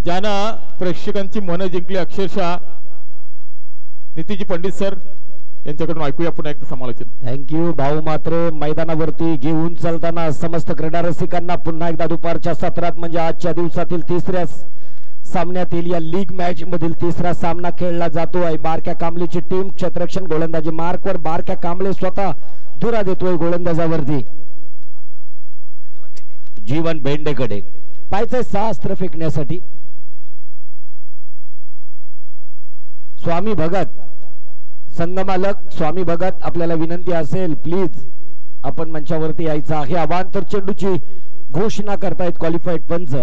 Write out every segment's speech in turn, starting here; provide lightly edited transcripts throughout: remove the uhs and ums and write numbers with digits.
ज्यानं प्रेक्षकांची मन जिंकली अक्षरशः नितीजी पंडित सर यांच्याकडून ऐकूया पुन्हा एकदा समालोचन. थँक्यू भाऊ. मात्र मैदानावरती घेऊन चालताना समस्त क्रीडा रसिकांना पुन्हा एकदा दुपारच्या सत्रात म्हणजे आजच्या दिवसातील तिसऱ्या सामन्यातील या लीग मॅच मधील तिसरा सामना खेळला जातो आहे. बारक्या कांबळेची टीम क्षेत्ररक्षण गोलंदाजी मार्कवर. बारक्या कांबळे स्वतः धुरा देतोय गोलंदाजावरती. जीवन भेंडेकडे पायचे 6 अस्त्र फेकण्यासाठी. स्वामी भगत संगमालक स्वामी भगत आपल्याला विनंती असेल प्लीज आपण मंचावरती यायचं आहे. अवांतर चेंडूची घोषणा करतायत क्वालिफाईड पंच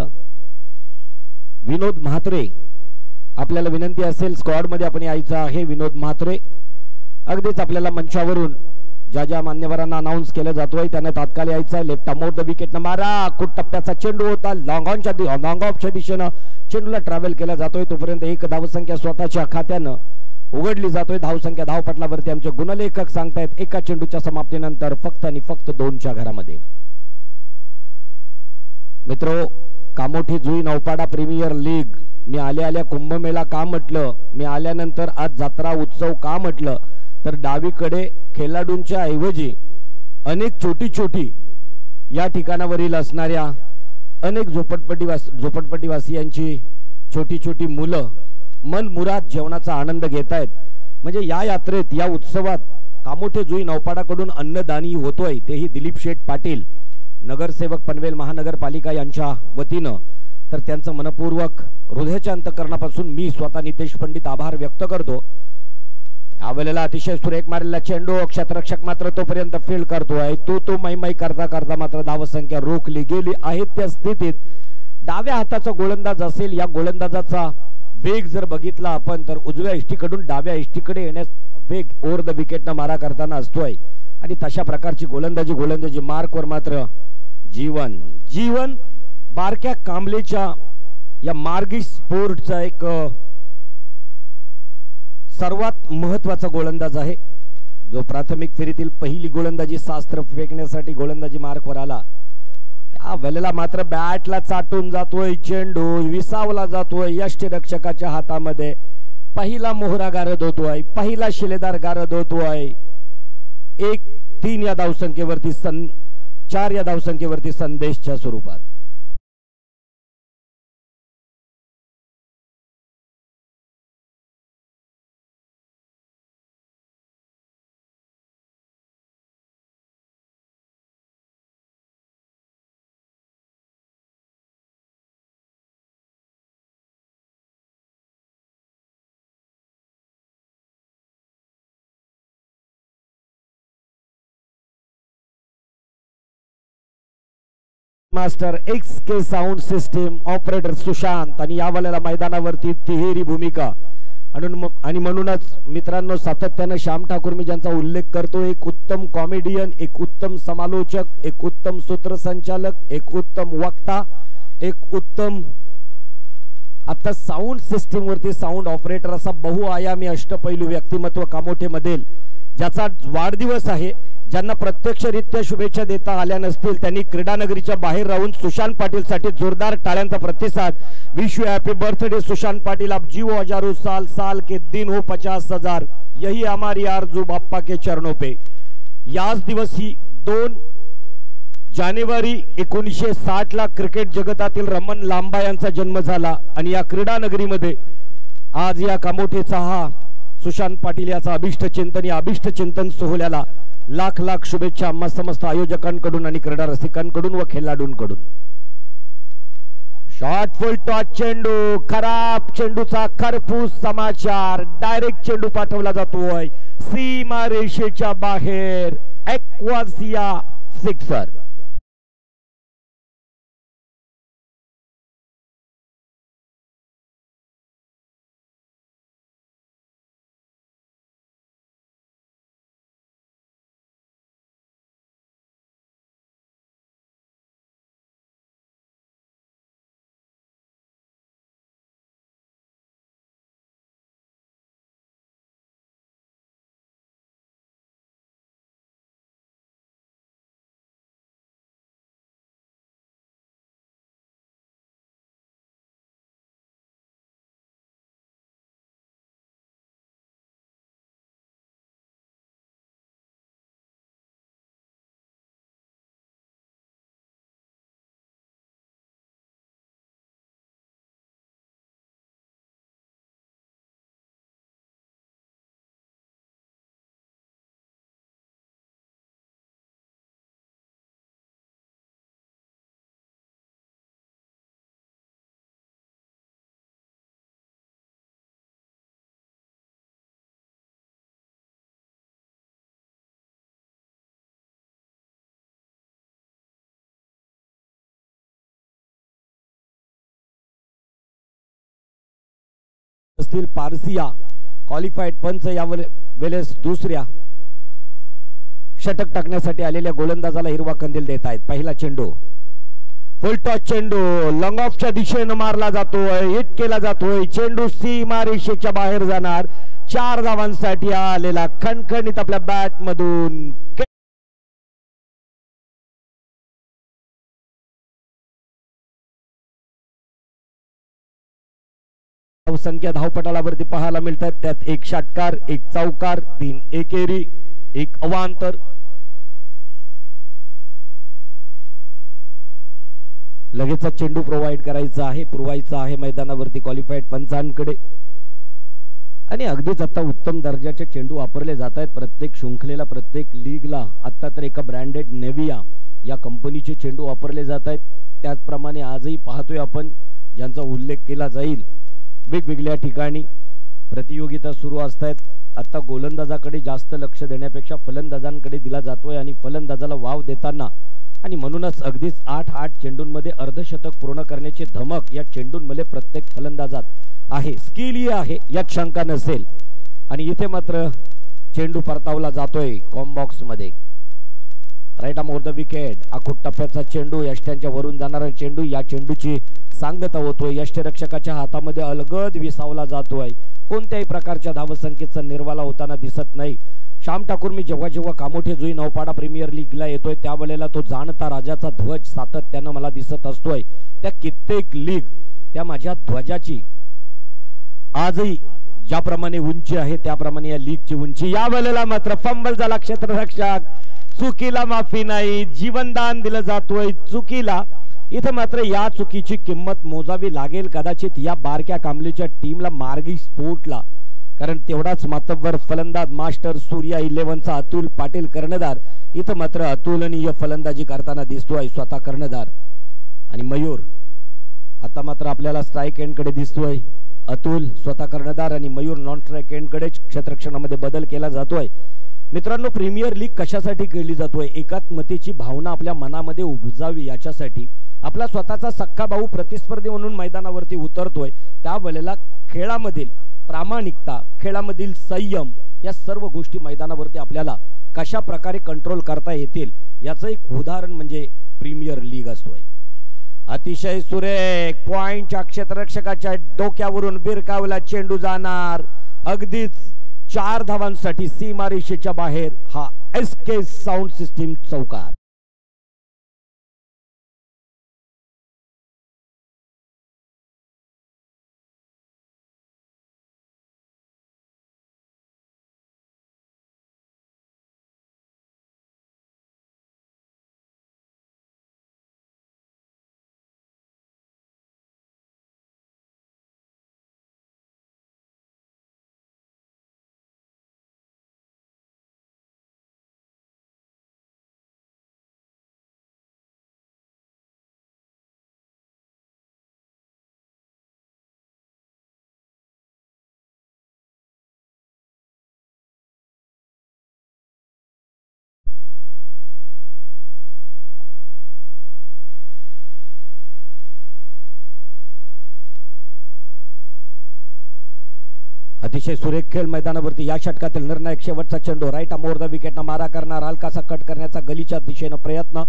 विनोद म्हात्रे. आपल्याला विनंती असेल स्क्वॉड मध्ये आपण यायचं आहे. विनोद म्हात्रे अगदीच आपल्याला मंचावरून ज्या ज्या मान्यवरांना अनाउन्स केलं जातोय त्यांना तात्काळ यायचं आहे. लेफ्ट अमोर द विकेट न मारा. खूप टप्प्याचा चेंडू होता. लॉंग ऑफच्या दिशेनं चेंडूला ट्रॅव्हल केला जातोय. तोपर्यंत एक धावसंख्या स्वतःच्या खात्यानं उघडली जातोय. धावसंख्या धावपटलावरती आमचे गुणलेखक सांगतायत एका चेंडूच्या समाप्तीनंतर फक्त आणि फक्त 2च्या घरामध्ये. मित्रो, कामोठी जुई नौपाडा प्रीमियर लीग. मी आल्या कुंभमेळा का म्हटलं, मी आल्यानंतर आज जत्रा उत्सव का म्हटलं, तर डावीकडे खेळाडूंच्या ऐवजी अनेक छोटी या ठिकाणावरील असणाऱ्या अनेक झोपडपट्टीवासियांची छोटी मुलं मन मुराद जेवणाचा आनंद घेत आहेत. म्हणजे या यात्रेत या उत्सवात कामोठे जुई नौपाडाकडून अन्नदानी होतोय. तेही दिलीप शेठ पाटील नगरसेवक पनवेल महानगरपालिका यांच्या वतीनं. तर त्यांचं मनपूर्वक हृदयाच्या अंतःकरणापासून मी स्वतः नितेश पंडित आभार व्यक्त करतो. यावेळेला अतिशय सुरेख मारलेला चेंडू. क्षेत्ररक्षक मात्र तोपर्यंत फील्ड करतोय. तो मै करता मात्र धावसंख्या रोखली गेली आहे. त्या स्थितीत डाव्या हाताचा गोलंदाज असेल. या गोलंदाजाचा वेग जर बघितला आपण तर उजव्या इष्टीकडून डाव्या इष्टीकडे येण्यास वेग ओव्हर द विकेटनं मारा करताना असतोय. आणि तशा प्रकारची गोलंदाजी मार्कवर मात्र जीवन बारक्या कांबलेच्या या मार्गी स्पोर्टचा एक सर्वात महत्वाचा गोलंदाज आहे, जो प्राथमिक फेरीतील पहिली गोलंदाजी शास्त्र फेकण्यासाठी गोलंदाजी मार्कवर आला. या वेळेला मात्र बॅटला चाटून जातोय चेंडू. विसावला जातोय यष्टीरक्षकाच्या हातामध्ये. पहिला मोहरा गारद होतोय. पहिला शिलेदार गारद होतोय. 1-3 या धावसंख्येवरती 4 या धावसंख्येवरती संदेशच्या स्वरूपात. मास्टर एक्स के साउंड सिस्टीम ऑपरेटर सुशांत. आणि या वेळेला मैदानावरती तिहेरी भूमिका आणि म्हणूनच मित्रांनो सातत्यानं श्याम ठाकूर मी ज्यांचा उल्लेख करतो, एक उत्तम कॉमेडियन, एक उत्तम समालोचक, एक उत्तम सूत्रसंचालक, एक उत्तम वक्ता, एक उत्तम आता साऊंड सिस्टीम वरती साऊंड ऑपरेटर असा बहुआयामी अष्टपैलू व्यक्तिमत्व कामोठे मधील ज्याचा वाढदिवस आहे. ज्यांना प्रत्यक्षरित्या शुभेच्छा देता आल्या नसतील त्यांनी क्रीडानगरीच्या बाहेर राहून सुशांत पाटील साठी जोरदार टाळ्यांचा प्रतिसाद. Wish you happy birthday Sushant Patil. आप जीवो हजारों साल, साल के दिन हो 50,000. यही हमारी आरजू बाप्पा के चरणों पे. याच दिवशी 2 जानेवारी 1960 ला क्रिकेट जगतातील रमन लांबा यांचा जन्म झाला. आणि या क्रीडानगरीमध्ये आज या कामोठेचा हा सुशांत पाटील याचा अभिष्ट चिंतन सोहळ्याला लाख शुभेच्छा आम्हा समस्त आयोजकांकडून आणि क्रीडा रसिकांकडून व खेळाडूंकडून. शॉट फुल टॉच चेंडू. खराब चेंडूचा खरपूस समाचार. डायरेक्ट चेंडू पाठवला जातोय सीमा रेषेच्या बाहेर. एक्वासिया सिक्सर. असतील पारसिया क्वालिफाईड पंच या वेळेस दुसऱ्या षटक टाकण्यासाठी आलेल्या गोलंदाजाला हिरवा कंदील देत आहेत. पहिला चेंडू फुलटॉस चेंडू लॉंग ऑफच्या दिशेने मारला जातोय, हिट केला जातोय. चेंडू सीमारेषेच्या बाहेर जाणार. 4 धावांसाठी आलेला खणखणीत आपल्या बॅट मधून संख्या धावपटालावरती पाहायला मिळतात. त्यात 1 षटकार 1 चौकार 3 एकेरी 1 अवांतर. लगेच चेंडू प्रोव्हाइड पुरवायचा आहे मैदानावरती क्वालिफाईड पंचांकडे. आणि अगदीच आता उत्तम दर्जाचे चेंडू वापरले जात आहेत प्रत्येक शृंखलेला प्रत्येक लीगला. आता तर एका ब्रँडेड नेव्हिया या कंपनीचे चेंडू वापरले जात आहेत. त्याचप्रमाणे आजही पाहतोय आपण ज्यांचा उल्लेख केला जाईल वेगवेगळ्या ठिकाणी प्रतियोगिता सुरू असतात. आता गोलंदाजाकडे जास्त लक्ष देण्यापेक्षा फलंदाजांकडे दिला जातोय आणि फलंदाजाला वाव देताना आणि म्हणूनच अगदीच 8 चेंडूंमध्ये अर्धशतक पूर्ण करण्याची धमक या चेंडूंमध्ये प्रत्येक फलंदाजात आहे. स्किल आहे यात शंका नसेल. आणि इथे मात्र चेंडू परतावला जातोय कॉम्बॉक्स मध्ये. Right arm over the wicket. आखूट टप्प्याचा चेंडू यष्ट्यांच्या वरून जाणारा चेंडू. या चेंडूची सांगता होतोय. यष्टरक्षकाच्या हातामध्ये अलगद विसावला जातोय. कोणत्याही प्रकारच्या धावसंख्येचा निर्वाला होताना दिसत नाही. श्याम ठाकूर मी जेव्हा कामोठे जुई नौपाडा प्रीमियर लीगला येतोय त्यावेळेला तो जाणता राजाचा ध्वज सातत्यानं मला दिसत असतोय. त्या कित्येक लीग त्या माझ्या ध्वजाची आजही ज्याप्रमाणे उंची आहे त्याप्रमाणे या लीगची उंची. या वेळेला मात्र फंबल झाला क्षेत्ररक्षक. चुकीला माफी नाही. जीवनदान दिलं जातोय चुकीला. इथं मात्र या चुकीची किंमत मोजावी लागेल कदाचित या बारक्या कांबलीच्या टीमला मार्गी स्पोर्टला. कारण तेवढाच मातब्बर फलंदाज मास्टर सूर्या 11चा अतुल पाटील कर्णधार. इथं मात्र अतुलनीय फलंदाजी करताना दिसतोय स्वतः कर्णधार. आणि मयूर आता मात्र आपल्याला स्ट्राइक एंडकडे दिसतोय. अतुल स्वतः कर्णधार आणि मयूर नॉन स्ट्राइक एंडकडे क्षेत्ररक्षणामध्ये बदल केला जातोय. मित्रांनो प्रीमियर लीग कशासाठी खेळली जातोय? एकात्मतेची भावना आपल्या मनामध्ये उपजावी याच्यासाठी. आपला स्वतःचा सख्खा भाऊ प्रतिस्पर्धी म्हणून मैदानावरती उतरतोय. त्यावेळेला खेळामधील प्रामाणिकता खेळामधील संयम या सर्व गोष्टी मैदानावरती आपल्याला कशा प्रकारे कंट्रोल करता येतील याचं एक उदाहरण म्हणजे प्रीमियर लीग असतोय. अतिशय सुरेख पॉइंटच्या क्षेत्ररक्षकाच्या डोक्यावरून विरकावला चेंडू जाणार. अगदीच 4 धावांसाठी सीमारेषेच्या बाहेर. हा एसके साऊंड सिस्टीम चौकार. अतिशय सुरेख खेळ मैदानावरती. या षटकातील निर्णायक शेवटचा चेंडू राईट आर्म ओव्हर द विकेटनं मारा करणार. हलकासा कट करण्याचा गलीच्या दिशेनं प्रयत्न.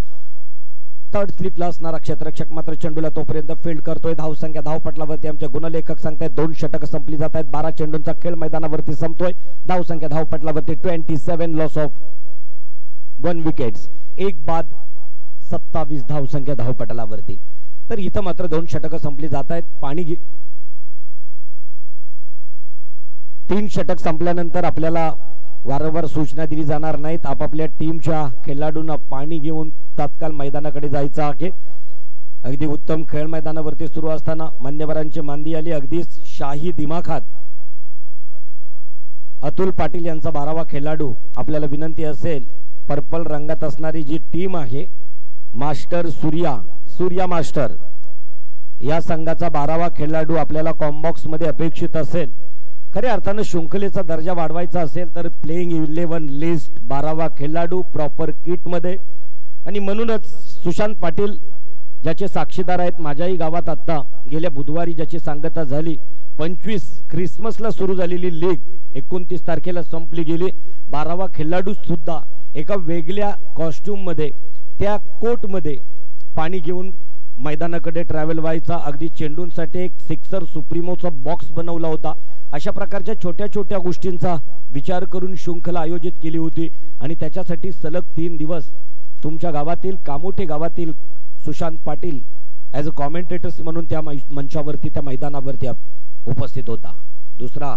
थर्ड स्लिपला असणारा क्षेत्ररक्षक मात्र चेंडूला तोपर्यंत फील्ड करतोय. धावसंख्या धावपटलावरती आमचे गुणलेखक सांगतायत 2 षटक संपली जात आहेत. 12 चेंडूंचा खेळ मैदानावरती संपतोय. धावसंख्या धावपटलावरती 27 लॉस ऑफ 1 विकेट्स. एक बाद 27 धावसंख्या धावपटलावरती. तर इथं मात्र 2 षटक संपली जात आहेत. पाणी 3 षटक संपल्यानंतर आपल्याला वारंवार सूचना दिली जाणार नाहीत. आपापल्या टीमच्या खेळाडूंना पाणी घेऊन तात्काळ मैदानाकडे जायचं आहे. अगदी उत्तम खेळ मैदानावरती सुरू असताना मान्यवरांची मांदी आली. अगदी शाही दिमाखात अतुल पाटील यांचा 12वा खेळाडू. आपल्याला विनंती असेल पर्पल रंगात असणारी जी टीम आहे मास्टर सूर्या मास्टर या संघाचा 12वा खेळाडू आपल्याला कॉम्बॉक्स मध्ये अपेक्षित असेल. खऱ्या अर्थानं शृंखलेचा दर्जा वाढवायचा असेल तर प्लेइंग 11 लिस्ट 12वा खेळाडू प्रॉपर किट मध्ये. आणि म्हणूनच सुशांत पाटील ज्याचे साक्षीदार आहेत. माझ्याही गावात आता गेल्या बुधवारी ज्याची सांगता झाली 25 क्रिसमसला सुरू झालेली लीग 29 तारखेला संपली गेली. 12वा खेळाडू सुद्धा एका वेगळ्या कॉस्ट्यूम मध्ये त्या कोट मध्ये पाणी घेऊन मैदानाकडे ट्रॅव्हल व्हायचा. अगदी चेंडूंसाठी एक सिक्सर सुप्रीमोचा बॉक्स बनवला होता. अशा प्रकारच्या छोट्या छोट्या गोष्टींचा विचार करून शृंखला आयोजित केली होती आणि त्याच्यासाठी सलग 3 दिवस तुमच्या गावातील कामोठे गावातील Sushant Patil as a commentators म्हणून त्या मंचावरती त्या मैदानावरती उपस्थित होता. दुसरा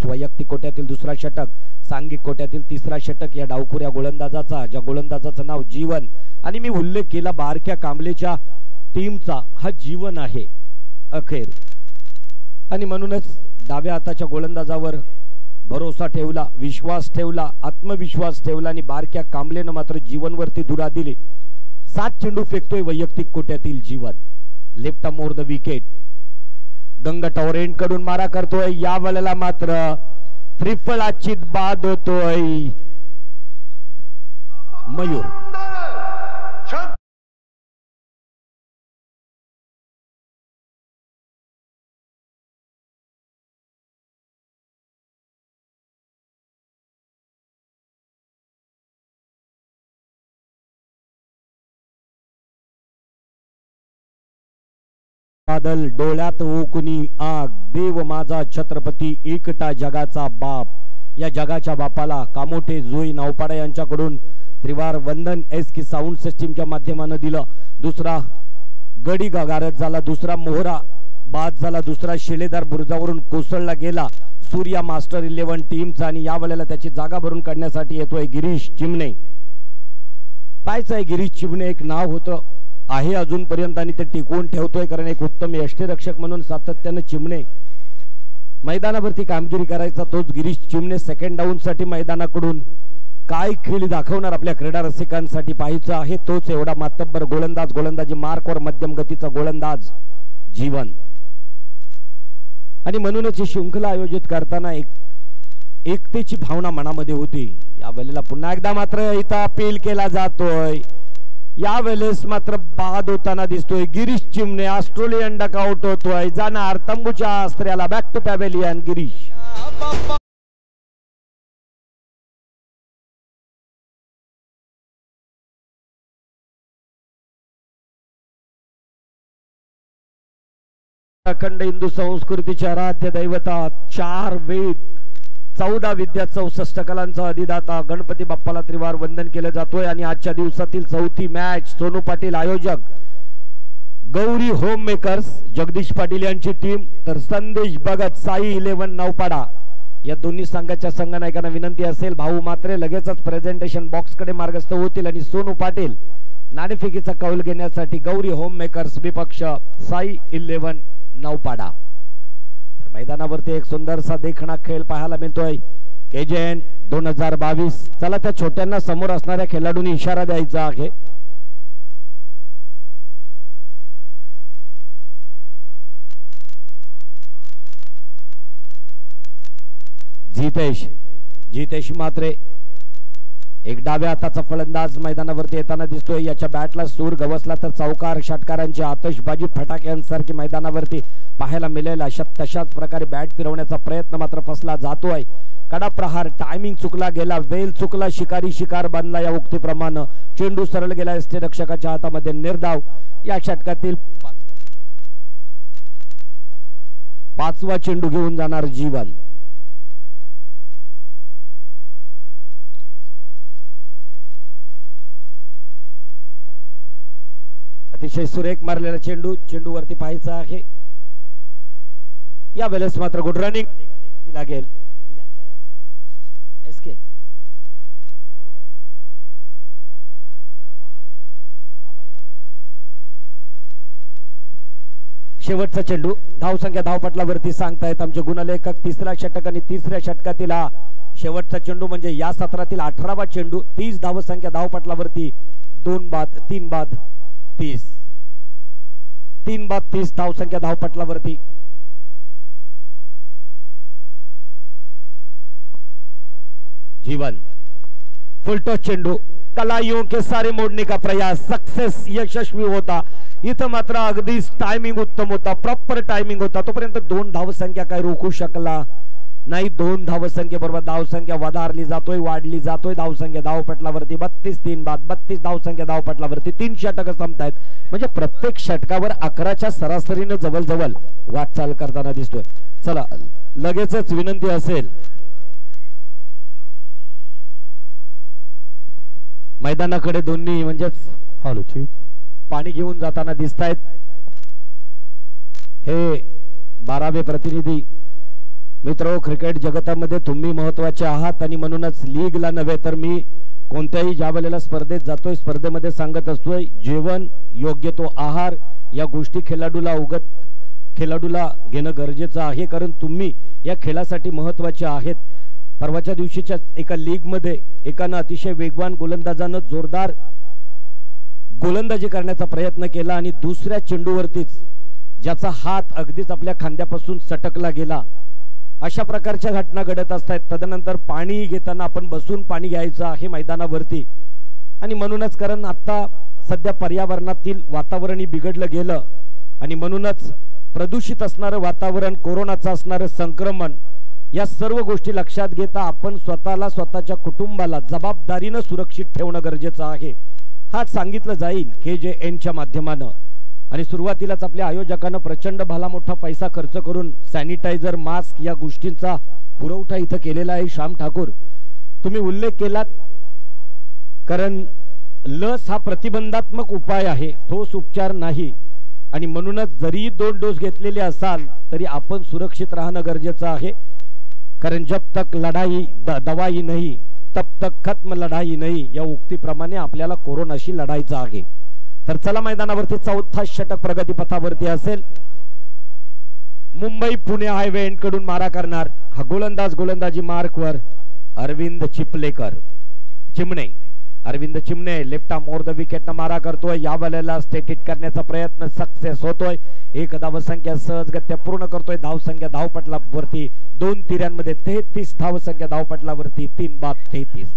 वैयक्तिक कोट्यातील दुसरा षटक, सांघिक कोट्यातील तिसरा षटक या डावखुऱ्या गोलंदाजाचा, ज्या गोलंदाजाचं नाव जीवन, आणि मी उल्लेख केला बारक्या कांबलेच्या टीमचा हा जीवन आहे अखेर. आणि म्हणूनच डाव्या हाताच्या गोलंदाजावर भरोसा ठेवला, विश्वास ठेवला, आत्मविश्वास ठेवला आणि बारक्या कांबलेनं मात्र जीवनवरती धुरा दिली. 7 चेंडू फेकतोय वैयक्तिक कोट्यातील जीवन. Left more the wicket. Ganga torrent कडून मारा करतोय. या वेळेला मात्र त्रिफळाचीत बाद होतोय मयूर. बादल डोळ्यात ओकुनी आग, देव माझा छत्रपती एकटा जगाचा बाप. या जगाच्या बापाला कामोठे जोई नावपाडा यांच्याकडून त्रिवार वंदन SK साऊंड सिस्टीमच्या माध्यमाने दिलं. दुसरा गडी गारद झाला, दुसरा मोहरा बाद झाला, दुसरा शिलेदार बुर्जावरून कोसळला गेला सूर्या मास्टर 11 टीमचा. आणि या वेळेला त्याची जागा भरून काढण्यासाठी येतोय गिरीश चिमणे. कायच आहे गिरीश चिमणे एक नाव होतं, आहे अजूनपर्यंत, आणि ते टिकवून ठेवतोय कारण एक उत्तम यष्टीरक्षक म्हणून सातत्याने चिमणे मैदानावरती कामगिरी करायचा. तोच गिरीश चिमणे सेकंड डाऊन साठी मैदानाकडून काय खेळ दाखवणार आपल्या क्रीडा रसिकांसाठी पाहायचं आहे. तोच एवढा मातब्बर गोलंदाज, गोलंदाजी मार्कवर मध्यम गतीचा गोलंदाज जीवन. आणि म्हणूनच ही शृंखला आयोजित करताना एकतेची भावना मनामध्ये होती. या वेळेला पुन्हा एकदा मात्र इथं अपील केला जातोय. या वेळेस मात्र बाद होताना दिसतोय गिरीश चिमणे. ऑस्ट्रेलियन डकआउट होतोय. जाणार तंबूच्या अस्त्र्याला. Back to pavilion Girish. अखंड हिंदू संस्कृतीचे आराध्य दैवता, 4 वेद 14 विद्या 64 कलांचा अधिदाता गणपती बाप्पाला त्रिवार वंदन केलं जातोय. आणि आजच्या दिवसातील 4थी मॅच सोनू पाटील आयोजक, गौरी होम मेकर्स जगदीश पाटील यांची टीम, तर संदेश भगत साई 11 नवपाडा. या दोन्ही संघाच्या संघनायकांना विनंती असेल भाऊ मात्रे लगेचच प्रेझेंटेशन बॉक्स कडे मार्गस्थ होतील आणि सोनू पाटील नाणेफेकीचा कौल घेण्यासाठी गौरी होम मेकर्स विपक्ष साई 11 नवपाडा. मैदानावरती एक सुंदरसा देखणा खेळ पाहायला मिळतोय. KJN 2022. चला त्या छोट्यांना समोर असणाऱ्या खेळाडूंनी इशारा द्यायचा आहे. जितेश मात्रे एक डाव्या हाताचा फलंदाज मैदानावरती येताना दिसतोय. याच्या बॅटला सूर गवसला तर चौकार षटकारांची आतषबाजी फटाक्यांसारखी मैदानावरती पाहायला मिळेल. तशाच प्रकारे बॅट फिरवण्याचा प्रयत्न मात्र फसला जातोय. कडा प्रहार, टायमिंग चुकला गेला, वेल चुकला, शिकारी शिकार बांधला या उक्तीप्रमाणे. चेंडू सरळ गेला यष्टीरक्षकाच्या हातामध्ये. निर्धाव. या षटकातील 5वा चेंडू घेऊन जाणार जीवन. अतिशय सुरेख मारलेला चेंडू, चेंडूवरती पाहायचा आहे. या वेळेस मात्र गुड रनिंग लागेल. SK शेवटचा चेंडू. धावसंख्या धावपटलावरती सांगतायत आमचे गुणलेखक. 3रा षटक आणि 3ऱ्या षटकातील हा शेवटचा चेंडू म्हणजे या सत्रातील 18वा चेंडू. 30 धावसंख्या धावपटलावरती. 2 बाद 3 बाद 30. 3 बाद 30 धावसंख्या धावपटलावरती. जीवन फुलटो चेंडू कलाइयों के सारे मोडने का प्रयास सक्सेस यशस्वी होता. इथं मात्र अगदीच टायमिंग उत्तम होता, प्रॉपर टायमिंग होता. तोपर्यंत 2 धावसंख्या काय रोखू शकला नाही. 2 धावसंख्येबरोबर धावसंख्या वधारली जातोय, वाढली जातोय. धावसंख्या धावपटलावरती 32 बाद 32 धावसंख्या धावपटलावरती 3 षटक संपतायत. म्हणजे प्रत्येक षटकावर 11च्या सरासरीने जवळ वाटचाल करताना दिसतोय. चला लगेचच विनंती असेल, मैदानाकडे दोन्ही म्हणजेच पाणी घेऊन जाताना दिसतायत. हे 12वे प्रतिनिधी मित्र, क्रिकेट जगतामध्ये तुम्ही महत्वाचे आहात आणि म्हणूनच लीगला नव्हे तर मी कोणत्याही ज्या वेळेला स्पर्धेत जातोय स्पर्धेमध्ये सांगत असतोय, जेवण योग्य तो आहार या गोष्टी खेळाडूला घेणं गरजेचं आहे. कारण तुम्ही या खेळासाठी महत्वाचे आहेत. परवाच्या दिवशीच्या एका लीग मध्ये एकानं अतिशय वेगवान गोलंदाजानं जोरदार गोलंदाजी करण्याचा प्रयत्न केला आणि दुसऱ्या चेंडूवरतीच ज्याचा हात अगदीच आपल्या खांद्यापासून सटकला गेला. अशा प्रकारच्या घटना घडत असतात. तदनंतर पाणी घेताना आपण बसून पाणी घ्यायचं आहे मैदानावरती आणि म्हणूनच कारण आता सध्या पर्यावरणातील वातावरणही बिघडलं गेलं आणि म्हणूनच प्रदूषित असणारं वातावरण, कोरोनाचं असणारं संक्रमण या सर्व गोष्टी लक्षात घेता आपण स्वतःला स्वतःच्या कुटुंबाला जबाबदारीने सुरक्षित ठेवणं गरजेचं आहे. हा सांगितलं जाईल KJNच्या माध्यमानं. आणि सुरुवातीलाच आपल्या आयोजकांना प्रचंड भला मोठा पैसा खर्च करून सॅनिटायझर, मास्क या गोष्टींचा पुरवठा इथं केलेला आहे. श्याम ठाकूर तुम्ही उल्लेख केलात, कारण लस हा प्रतिबंधात्मक उपाय आहे, ठोस उपचार नाही. आणि म्हणूनच जरी 2 डोस घेतलेले असाल तरी आपण सुरक्षित राहणं गरजेचं आहे. कारण जब तक लढाई दवाई नाही तब तक खत्म लढाई नाही या उक्तीप्रमाणे आपल्याला कोरोनाशी लढायचं आहे. तर चला मैदानावरती चौथा षटक प्रगती पथावरती असेल. मुंबई पुणे हायवे एंड कडून मारा करणार हा गोलंदाजी मार्कवर Arvind Chimane left arm over the wicket न मारा करतोय. या वेळेला स्टेट हिट करण्याचा प्रयत्न सक्सेस होतोय. 1 धावसंख्या सहजगत्या पूर्ण करतोय. धावसंख्या धावपटलावरती 2 तिऱ्यांमध्ये 33 धावसंख्या धावपटलावरती 3 बाद 33.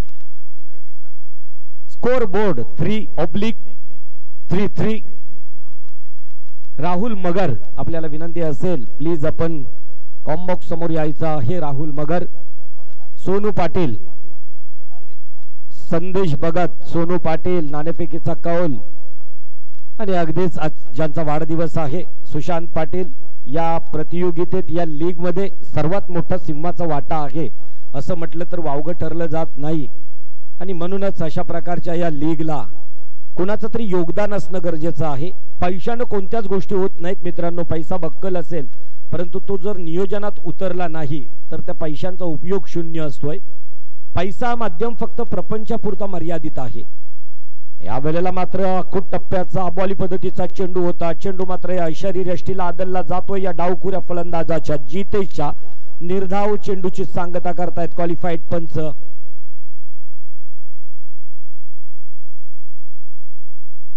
Score board 3/3. राहुल मगर आपल्याला विनंती असेल प्लीज आपण कॉम्बॉक्स समोर यायचं आहे. राहुल मगर, सोनू पाटील, संदेश भगत, सोनू पाटील नाणेफेकीचा कौल आणि अगदीच ज्यांचा वाढदिवस आहे सुशांत पाटील. या प्रतियोगितेत या लीग मध्ये सर्वात मोठा सिंहाचा वाटा आहे असं म्हटलं तर वावगं ठरलं जात नाही. आणि म्हणूनच अशा प्रकारच्या या लीगला कुणाचं तरी योगदान असणं गरजेचं आहे. पैशानं कोणत्याच गोष्टी होत नाहीत मित्रांनो. पैसा बक्कल असेल परंतु तो जर नियोजनात उतरला नाही तर त्या पैशांचा उपयोग शून्य असतोय. पैसा माध्यम फक्त प्रपंचापुरता मर्यादित आहे. या वेळेला मात्र अखूट टप्प्याचा अबॉली पद्धतीचा चेंडू होता. चेंडू मात्र या इशारी यष्टीला आदलला जातोय. या डावखुऱ्या फलंदाजाच्या जितेशच्या निर्धाव चेंडूची सांगता करतायत क्वालिफाईड पंच.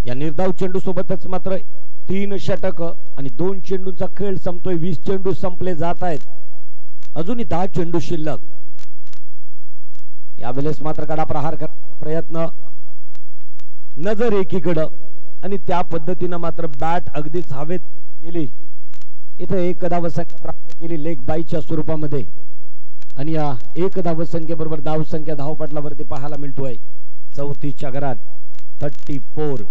या निर्धाव चेंडू सोबतच मात्र 3 षटक आणि 2 चेंडूंचा खेळ संपतोय. 20 चेंडू संपले जात आहेत. अजूनही 10 चेंडू शिल्लक. यावेळेस मात्र कडा प्रहार प्रयत्न, नजर एकीकडं आणि त्या पद्धतीनं मात्र बॅट अगदीच हवेत गेली. इथे 1 धावसंख्या प्राप्त केली लेग बाईच्या स्वरूपामध्ये आणि या 1 धावसंख्येबरोबर धावसंख्या धावपटलावरती पाहायला मिळतोय 34च्या घरात 34.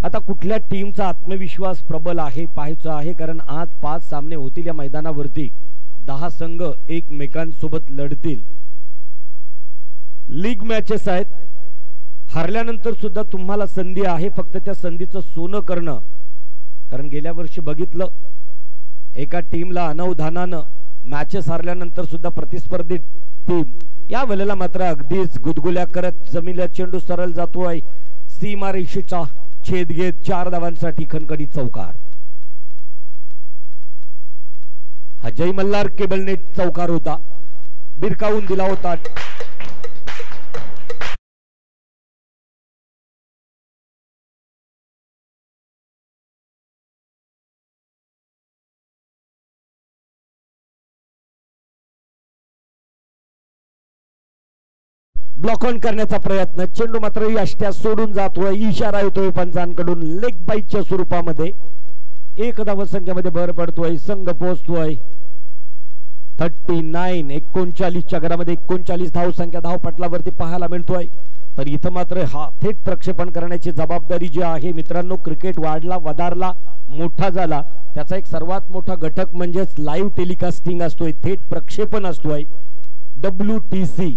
आता कुठल्या टीमचा आत्मविश्वास प्रबल आहे पाहायचं आहे. कारण आज 5 सामने होतील या मैदानावरती. 10 संघ एकमेकांसोबत लढतील. लीग मॅचेस आहेत. हरल्यानंतर सुद्धा तुम्हाला संधी आहे, फक्त त्या संधीचं सोनं करणं. कारण गेल्या वर्षी बघितलं एका टीमला अनवधानानं मॅचेस हरल्यानंतर सुद्धा प्रतिस्पर्धी टीम या वेळेला मात्र अगदीच गुदगुल्या करत जमिनीला चेंडू सरळ जातोय. सीमारेषेचा छेद घेत 4 धावांसाठी खणखणीत चौकार. हा जय मल्हार केबल नेट चौकार होता, बिरकावून दिला होता. ब्लॉक ऑन करण्याचा प्रयत्न, चेंडू मात्र यष्ट्या सोडून जातोय, इशारा येतोय पंचांकडून लेग बाईटच्या स्वरूपामध्ये. एक धावसंख्येमध्ये भर पडतोय, संघ पोहोचतोय 39. 39च्या घरामध्ये 39 धावसंख्या धावपटलावरती पाहायला मिळतोय. तर इथं मात्र हा थेट प्रक्षेपण करण्याची जबाबदारी जी आहे मित्रांनो, क्रिकेट वाढला वधारला मोठा झाला त्याचा एक सर्वात मोठा घटक म्हणजेच लाईव्ह टेलिकास्टिंग असतोय, थेट प्रक्षेपण असतोय WTC.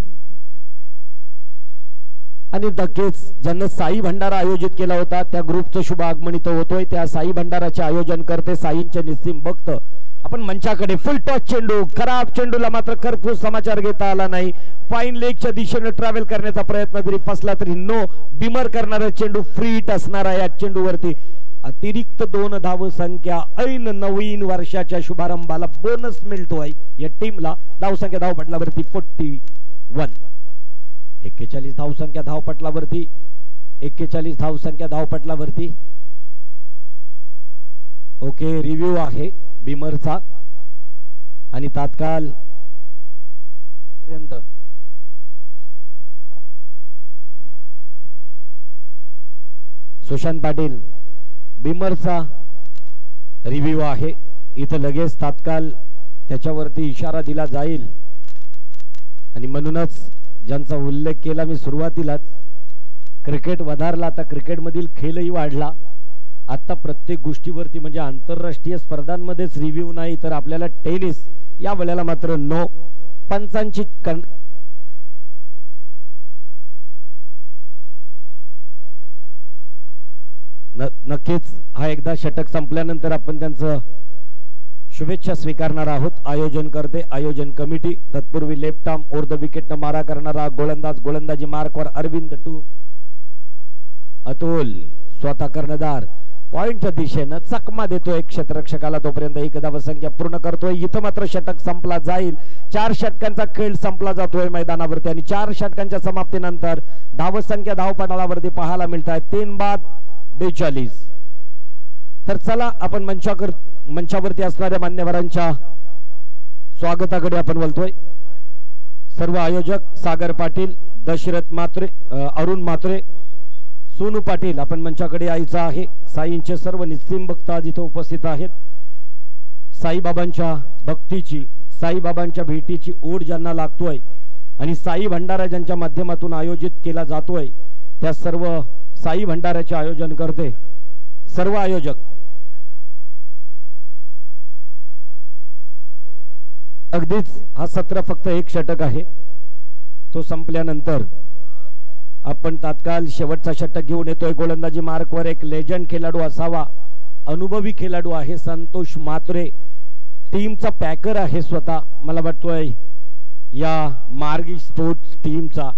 आणि नक्कीच ज्यांना साई भंडारा आयोजित केला होता त्या ग्रुपचं शुभ आगमन इथं होतोय. त्या साई भंडाराचे आयोजन करते साईंचे निस्सीम भक्त. आपण मंचाकडे फुल टॉस चेंडू, खराब चेंडूला मात्र कर्फ्यू समाचार घेता आला नाही. फाईन लेगच्या दिशेने ट्रॅव्हल करण्याचा प्रयत्न जरी फसला तरी नो बिमर करणारा चेंडू फ्री हिट असणार आहे. या चेंडूवरती अतिरिक्त 2 धावसंख्या ऐन नवीन वर्षाच्या शुभारंभाला बोनस मिळतोय या टीमला. धावसंख्या धावपटलावरती 41. 41 धावसंख्या धावपटलावरती, 41 धावसंख्या धावपटलावरती. ओके, रिव्ह्यू आहे बिमरचा आणि तात्काळ पर्यंत सुशांत पाटील बिमरचा रिव्ह्यू आहे. इथं लगेच तात्काळ त्याच्यावरती इशारा दिला जाईल आणि म्हणूनच ज्यांचा उल्लेख केला मी सुरुवातीलाच, क्रिकेट वधारला, आता क्रिकेटमधील खेळही वाढला. आता प्रत्येक गोष्टीवरती म्हणजे आंतरराष्ट्रीय स्पर्धांमध्येच रिव्ह्यू नाही तर आपल्याला टेनिस या वेळेला मात्र नो. पंचांची नक्कीच हा एकदा षटक संपल्यानंतर आपण त्यांचं शुभेच्छा स्वीकारणार आहोत. आयोजन करते आयोजन कमिटी. तत्पूर्वी left arm over the wicket न मारा करणारा गोलंदाज, गोलंदाजी मार्कवर अरविंद टू, अतुल स्वतः कर्णधार पॉइंटच्या दिशेनं चकमा देतोय क्षेत्ररक्षकाला. तोपर्यंत 1 धावसंख्या पूर्ण करतोय. इथं मात्र षटक संपला जाईल. 4 षटकांचा खेळ संपला जातोय मैदानावरती आणि 4 षटकांच्या समाप्तीनंतर धावसंख्या धावपटलावरती पाहायला मिळत आहे 3 बाद 42. तर चला आपण मंचावरती असणाऱ्या मान्यवरांच्या स्वागताकडे आपण बोलतोय. सर्व आयोजक सागर पाटील, दशरथ मात्रे, अरुण मात्रे, सोनू पाटील आपण मंचाकडे यायचं आहे. साईंचे सर्व निस्सीम भक्त आज इथे उपस्थित आहेत. साईबाबांच्या भक्तीची, साईबाबांच्या भेटीची ओढ ज्यांना लागतोय आणि साई भंडारा ज्यांच्या माध्यमातून आयोजित केला जातोय त्या सर्व साई भंडाऱ्याचे आयोजन करते सर्व आयोजक. अगदीच हा सत्र फक्त 1 षटक आहे. तो संपल्यानंतर आपण तात्काळ शेवटचा षटक घेऊन येतोय. गोलंदाजी मार्कवर एक लेजंड खेळाडू असावा, अनुभवी खेळाडू आहे संतोष मात्रे. टीमचा पॅकर आहे स्वतः, मला वाटतोय या मार्गी स्पोर्ट्स टीमचा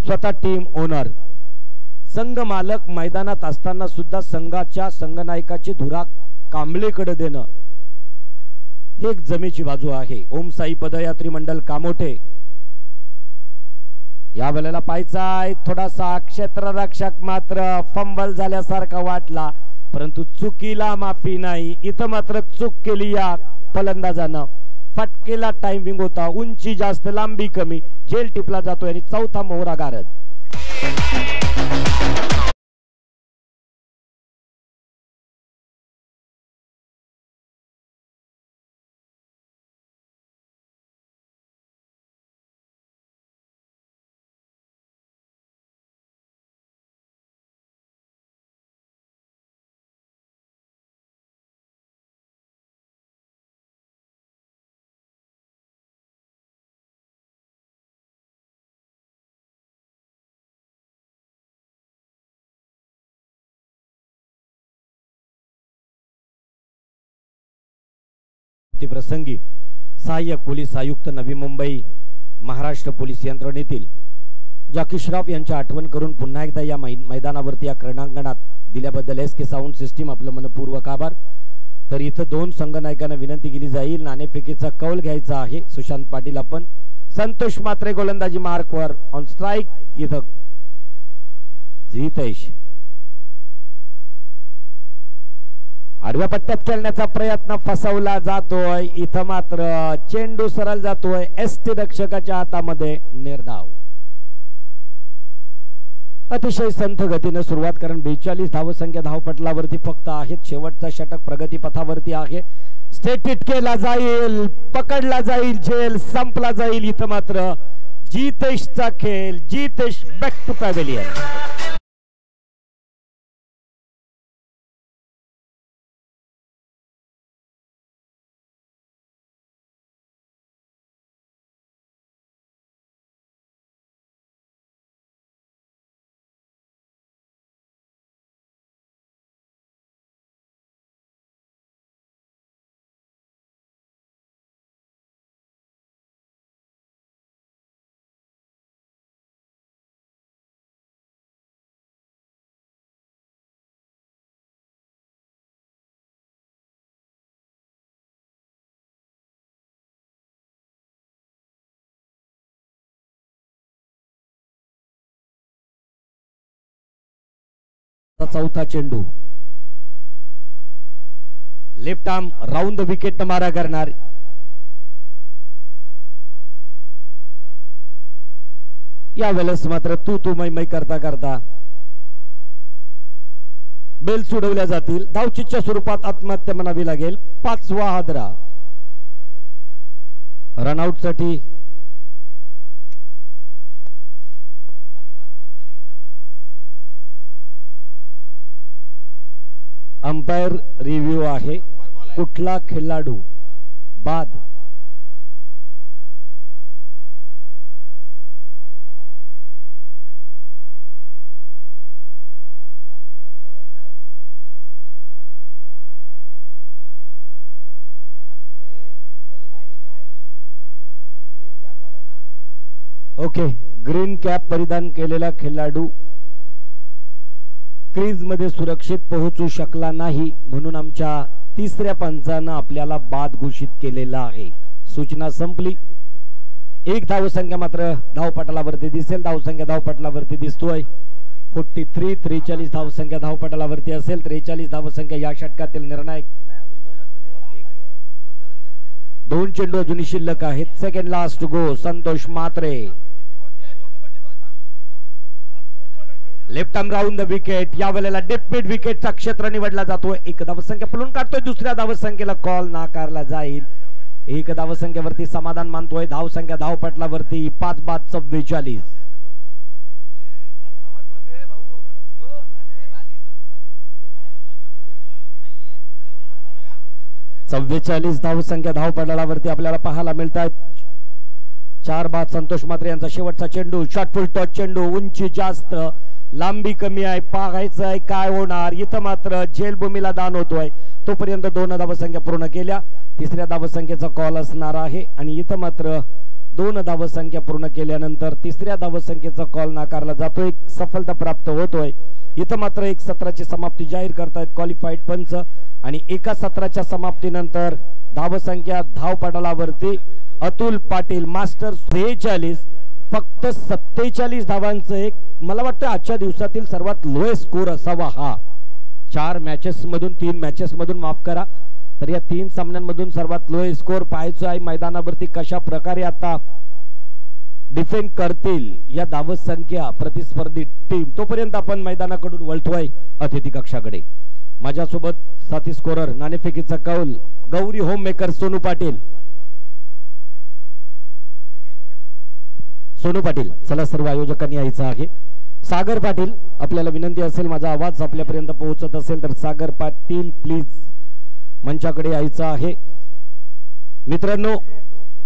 स्वतः टीम ओनर. संघ मालक मैदानात असताना सुद्धा संघाच्या संघनायकाची धुरा कांबळेकडे देणं हे एक जमेची बाजू आहे. ओम साई पदयात्री मंडळ कामोठे या वेळेला पाहायचाय थोडासा क्षेत्ररक्षक मात्र फंबल झाल्यासारखा वाटला परंतु चुकीला माफी नाही. इथं मात्र चूक केली या फलंदाजानं. फटकेला टायमिंग होता, उंची जास्त लांबी कमी, झेल टिपला जातोय आणि चौथा मोहरा गारद. प्रसंगी सहाय्यक पोलीस आयुक्त नवी मुंबई महाराष्ट्र पोलीस यंत्रणेतील जॉकी श्रॉफ यांच्या आठवण करून पुन्हा एकदा या मैदानावरती या क्रीडांगणात दिल्याबद्दल SK साऊंड सिस्टीम आपलं मनपूर्वक आभार. तर इथं 2 संघनायकांना विनंती केली जाईल, नाणेफेकीचा कौल घ्यायचा आहे. सुशांत पाटील आपण, संतोष मात्रे गोलंदाजी मार्कवर ऑन स्ट्राइक. इथं जितेश आडव्या पट्ट्यात खेळण्याचा प्रयत्न फसवला जातोय. इथं मात्र चेंडू सरळ जातोय ST रक्षकाच्या हातामध्ये. निर्धाव अतिशय संथ गतीने सुरुवात, कारण 42 धावसंख्या धावपटलावरती फक्त आहेत. शेवटचा षटक प्रगती पथावरती आहे. स्टेट इट केला जाईल, पकडला जाईल, झेल संपला जाईल. इथं मात्र जितेशचा खेळ. Jitesh back to pavilion. चौथा चेंडू left arm round the wicket मारा करणार. यावेळेस मात्र तू मै करता करता बेल सोडवल्या जातील. धावचीच्या स्वरूपात आत्महत्या म्हणावी लागेल. 5वा हादरा रनआउट साठी अंपायर रिव्ह्यू आहे. कुठला खेळाडू बाद ओके. ग्रीन कॅप परिधान केलेला खेळाडू क्रीज मध्ये सुरक्षित पोहोचू शकला नाही, म्हणून आमच्या तिसऱ्या पंचानं आपल्याला बाद घोषित केलेला आहे. सूचना संपली. एक धावसंख्या मात्र धावपटलावरती दिसेल. धावसंख्या धावपटलावरती दिसतोय 43. 43 धावसंख्या धावपटलावरती असेल. 43 धावसंख्या या षटकातील निर्णायक. 2 चेंडू अजूनही शिल्लक आहेत. Second last go Santosh Mhatre. Left arm round the wicket. या वेळेला डेप मिड विकेटचा क्षेत्र निवडला जातोय. एक धावसंख्या पळून काढतोय. दुसऱ्या धावसंख्येला कॉल नाकारला जाईल. एक धावसंख्येवरती समाधान मानतोय. धावसंख्या धावपटलावरती 5 बाद 44. धावसंख्या धावपटलावरती आपल्याला पाहायला मिळतात. 4 बाद संतोष म्हात्रे यांचा शेवटचा चेंडू. शॉर्ट फुल टॉस चेंडू. उंची जास्त, लांबी कमी आहे. पाहायचं आहे काय होणार. इथं मात्र झेलभूमीला दान होतोय. तोपर्यंत 2 धावसंख्या पूर्ण केल्या. तिसऱ्या धावसंख्येचा कॉल असणार आहे आणि इथं मात्र 2 धावसंख्या पूर्ण केल्यानंतर तिसऱ्या धावसंख्येचा कॉल नाकारला जातोय. सफलता प्राप्त होतोय. इथं मात्र एक सत्राची समाप्ती जाहीर करतायत क्वालिफाईड पंच आणि एका सत्राच्या समाप्तीनंतर धावसंख्या धावपटलावरती अतुल पाटील मास्टर 46. फक्त 47 धावांचं एक मला वाटतं आजच्या दिवसातील सर्वात लोएस्ट स्कोर असावा हा. 4 मॅचेस मधून 3 मॅचेस मधून माफ करा तर या 3 सामन्यांमधून सर्वात लोएस्ट स्कोर पाहायचा आहे. मैदानावरती कशा प्रकारे आता डिफेंड करतील या धावसंख्या प्रतिस्पर्धी टीम. तोपर्यंत आपण मैदानाकडून वळतोय अतिथी कक्षाकडे. माझ्यासोबत साथी स्कोरर नाणेफेकीचा कौल गौरी होम मेकर सोनू पाटील. सोनू पाटील चला सर्व आयोजकांनी यायचं आहे. सागर पाटील आपल्याला विनंती असेल माझा आवाज आपल्यापर्यंत पोहोचत असेल तर सागर पाटील प्लीज मंचाकडे यायचं आहे. मित्रांनो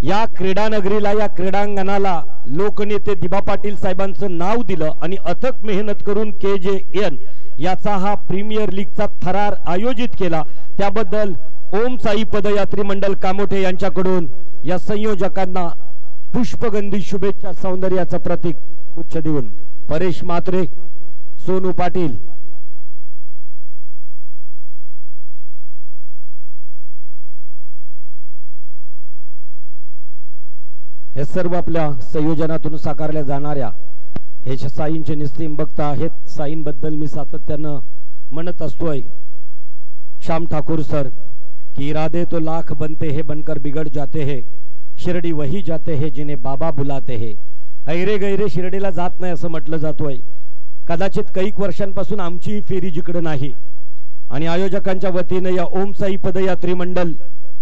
या क्रीडा नगरीला या क्रीडांगणाला लोकनेते दिबा पाटील साहेबांचं नाव दिलं आणि अथक मेहनत करून KJN याचा हा प्रीमियर लीगचा थरार आयोजित केला. त्याबद्दल ओम साई पदयात्री मंडळ कामोठे यांच्याकडून या संयोजकांना पुष्पगंधी शुभेच्छा सौंदर्याचं प्रतीक उच्च देऊन परेश म्हात्रे सोनू पाटील हे सर्व आपल्या संयोजनातून साकारल्या जाणाऱ्या हे साईंचे निस्सीम भक्त आहेत. साईंबद्दल मी सातत्यानं म्हणत असतोय श्याम ठाकूर सर की इरादे तो लाख बनते हैं बनकर बिगड़ जाते हैं शिरडी वही जाते हैं जिन्हें बाबा बुलाते हैं. ऐरे गैरे शिर्डीला जात नाही असं म्हटलं जातोय. कदाचित कैक वर्षांपासून आमची फेरी जिकडे नाही आणि आयोजकांच्या वतीने या ओम साई पदयात्री मंडल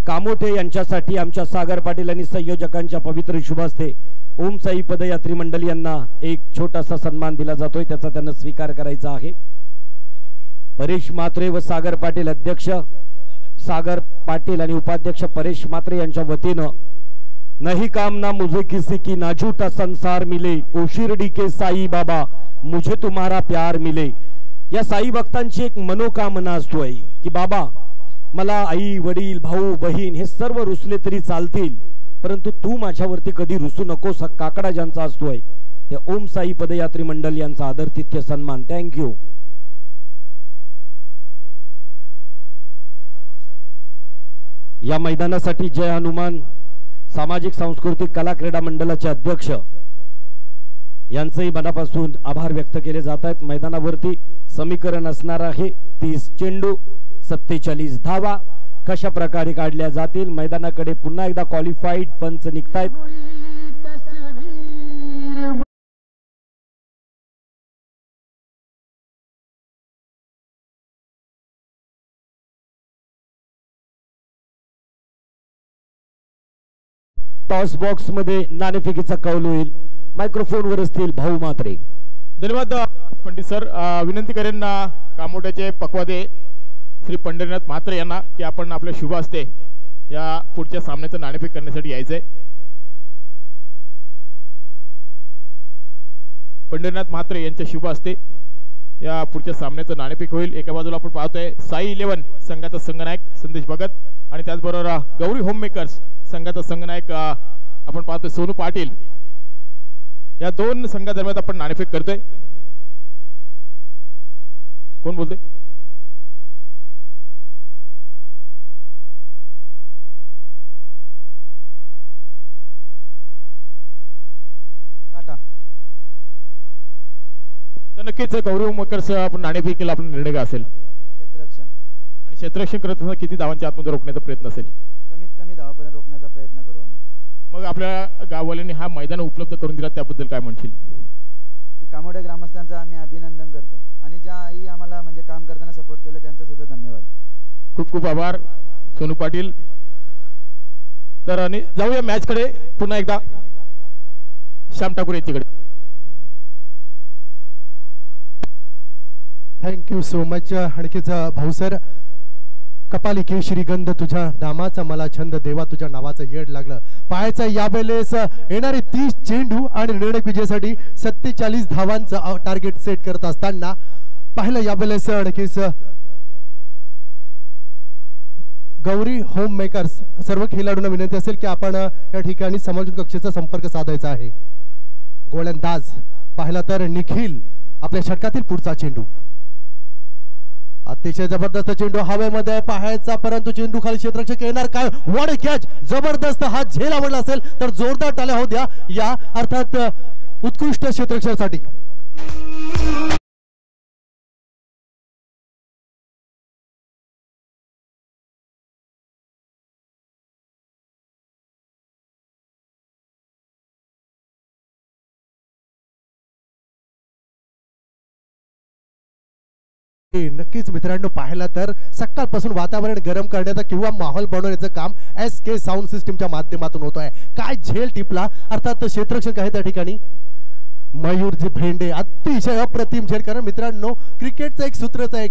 कामोठे यांच्यासाठी आमच्या सागर पाटील आणि संयोजकांच्या पवित्र शुभ हस्ते ओम साई पदयात्री मंडल यांना एक छोटासा सन्मान दिला जातोय, त्याचा त्यांना स्वीकार करायचा आहे। परेश म्हात्रे व सागर पाटील अध्यक्ष, सागर पाटील आणि उपाध्यक्ष परेश म्हात्रे यांच्या वतीने नहीं कामना मुझे किसी की ना झूठा संसार मिले, ओ शिरडी के साई बाबा मुझे तुम्हारा प्यार मिले। या साई भक्तांची एक मनोकामना असतोय की बाबा मला आई वडील भाऊ बहीण हे सर्व रुसले तरी चालतील, परंतु तू माझ्यावरती कधी रुसू नकोस। हा काकडा ज्यांचा असतोय ते ओम साई पदयात्री मंडल यांचा आदरातिथ्य सन्मान। थँक्यू। या मैदानासाठी जय हनुमान सामाजिक सांस्कृतिक कला क्रीडा मंडळाचे अध्यक्ष यांचेही मनापासून आभार व्यक्त केले जात आहेत। मैदानावरती समीकरण असणार आहे 30 चेंडू 47 धावा कशा प्रकारे काढल्या जातील। मैदानाकडे पुन्हा एकदा क्वालिफाईड पंच निघतायत। टॉस बॉक्स मध्ये नाणेफेकीचा कौल होईल। मायक्रोफोन वर असतील भाऊ म्हात्रे। धन्यवाद पंडित सर। विनंती करेन कामोट्याचे पक्वादे श्री पंढरीनाथ म्हात्रे यांना की आपण आपल्या शुभ हस्ते या पुढच्या सामन्याचं नाणेफेक करण्यासाठी यायचंय। पंढरीनाथ म्हात्रे यांच्या शुभ हस्ते या पुढच्या सामन्याचं नाणेफेक होईल। एका बाजूला आपण पाहतोय साई 11 संघाचा संघनायक संदेश भगत आणि त्याचबरोबर गौरी होम मेकर्स संघाचा संघनायक आपण पाहतोय सोनू पाटील। या दोन संघादरम्यान आपण नाणेफेक करतोय। कोण बोलते? काटा तर नक्कीच गौरी मेकर्स आपण नाणेफेकीला आपण निर्णय का असेल क्षेत्ररक्षण आणि क्षेत्ररक्षण करत असताना किती धावांच्या आतमध्ये रोखण्याचा प्रयत्न असेल? कमीत कमी धावापर्यंत रोखण्याचा प्रयत्न करू आम्ही। मग आपल्या गाववाल्यांनी हा मैदान उपलब्ध करून दिला त्याबद्दल काय म्हणशील? कामोठे ग्रामस्थांचं आम्ही अभिनंदन करतो आणि ज्याही आम्हाला म्हणजे काम करताना सपोर्ट केलं त्यांचा सुद्धा धन्यवाद। खूप खूप आभार सोनू पाटील। तर आणि जाऊया मॅच कडे पुन्हा एकदा श्याम ठाकूर यांच्याकडे। थँक्यू सो मच आणखीच भाऊ सर। कपाली केशरी गंध तुझ्या नामाचा मला छंद देवा तुझ्या नावाचं येड लागलं। पाहायचं यावेळेस येणारे 30 चेंडू आणि निर्णायक विजयासाठी 47 धावांचं टार्गेट सेट करत असताना पाहिलं यावेळेस आणखीच गौरी होम मेकर्स सर्व खेळाडूंना विनंती असेल की आपण या ठिकाणी समालोचन कक्षेचा संपर्क साधायचा आहे। गोलंदाज पाहिला तर निखिल आपल्या षटकातील पुढचा चेंडू अतिशय जबरदस्त चेंडू हवेमध्ये पाहायचा, परंतु चेंडू खाली क्षेत्ररक्षक येणार काय? वॉड कॅच जबरदस्त। हा झेल आवडला असेल तर जोरदार टाळ्या होऊ द्या या अर्थात उत्कृष्ट क्षेत्ररक्षणासाठी। नक्कीच मित्रांनो पाहिला तर सकाळपासून वातावरण गरम करण्याचा किंवा माहोल बनवण्याचं काम SK साऊंड सिस्टीमच्या माध्यमातून होत आहे। काय झेल टिपला अर्थात क्षेत्ररक्षक आहे त्या ठिकाणी मयूरजी भेंडे। अतिशय अप्रतिम झेल। कारण मित्रांनो क्रिकेटचं एक सूत्रच आहे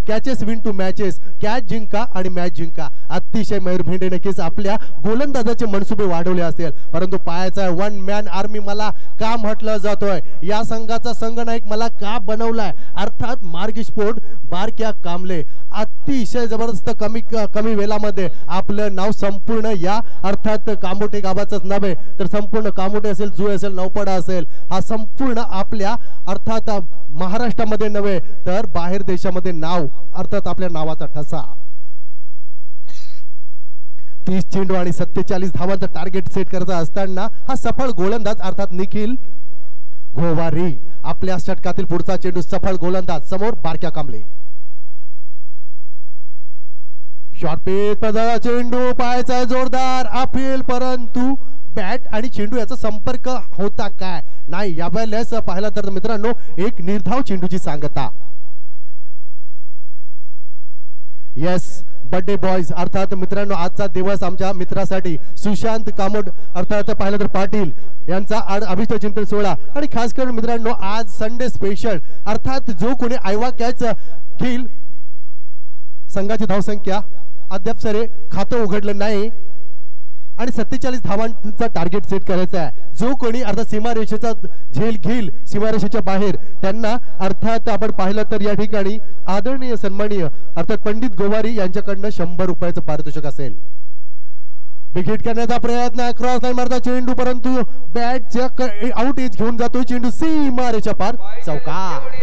catches win to matches, catch जिंका आणि मॅच जिंका। अतिशय मयूर भेंडे नक्कीच आपल्या गोलंदाजाचे मनसुबे वाढवले असेल, परंतु पाहायचा वन मॅन आर्मी मला का म्हटलं जातोय, या संघाचा संघनायक मला का बनवलाय अर्थात मार्गिस्फोट बारक्या कांबळे। अतिशय जबरदस्त कमी वेळामध्ये आपलं नाव संपूर्ण या अर्थात कामोठे गावाचंच नव्हे तर संपूर्ण कामोठे असेल, जुळे असेल, नौपाडा असेल, हा संपूर्ण आपल्या अर्थात महाराष्ट्रामध्ये नव्हे तर बाहेर देशामध्ये नाव अर्थात आपल्या नावाचा ठसा। 30 चेंडू आणि 47 धावांचा टार्गेट सेट करायचा असताना हा सफळ गोलंदाज अर्थात निखिल गोवारी आपल्या षटकातील पुढचा चेंडू सफळ गोलंदाज समोर बारक्या कांबळे। शॉर्ट पिच चेंडू पाहायचा जोरदार अपील, परंतु बॅट आणि चेंडू याचा संपर्क होता काय नाही, यावेळेस पाहिला तर मित्रांनो एक निर्धाव चेंडूची सांगता. येस, बर्थडे बॉयज अर्थात मित्रांनो आजचा दिवस आमच्या मित्रासाठी सुशांत कामोड अर्थात पाहिलं तर पाटील यांचा अभिष्ट चिंतन सोहळा. आणि खास करून मित्रांनो आज संडे स्पेशल अर्थात जो कोणी आयवा कॅच घेईल संघाची धावसंख्या अद्याप सरे खातं उघडलं नाही आणि 47 धावांचा टार्गेट सेट करायचा आहे. जो कोणी अर्थात सीमारेषेचा झेल घेईल सीमारेषेच्या बाहेर त्यांना अर्थात आपण पाहिलं तर या ठिकाणी आदरणीय सन्माननीय अर्थात पंडित गोवारी यांच्याकडनं 100 रुपयाचं पारितोषिक असेल. विकेट करण्याचा प्रयत्न क्रॉस लाईन मारता चेंडू परंतु बॅटच्या आउट एज घेऊन जातो चेंडू सीमारेषेच्या पार चौकार.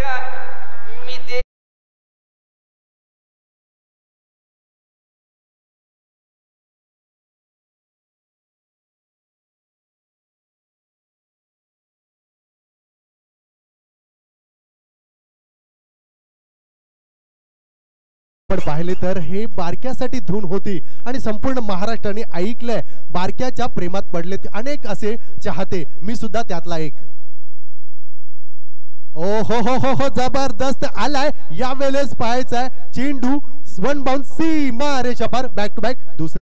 पण पाहिले तर हे बारक्यासाठी धून होती आणि संपूर्ण महाराष्ट्राने ऐकलंय. बारक्याच्या प्रेमात पडले अनेक असे चाहते, मी सुद्धा त्यातला एक. ओ हो हो हो हो जबरदस्त आलाय. या वेळेस पाहायचाय चेंडू वन बाउंड सीमारेषा पार बॅक टू बॅक दुसरा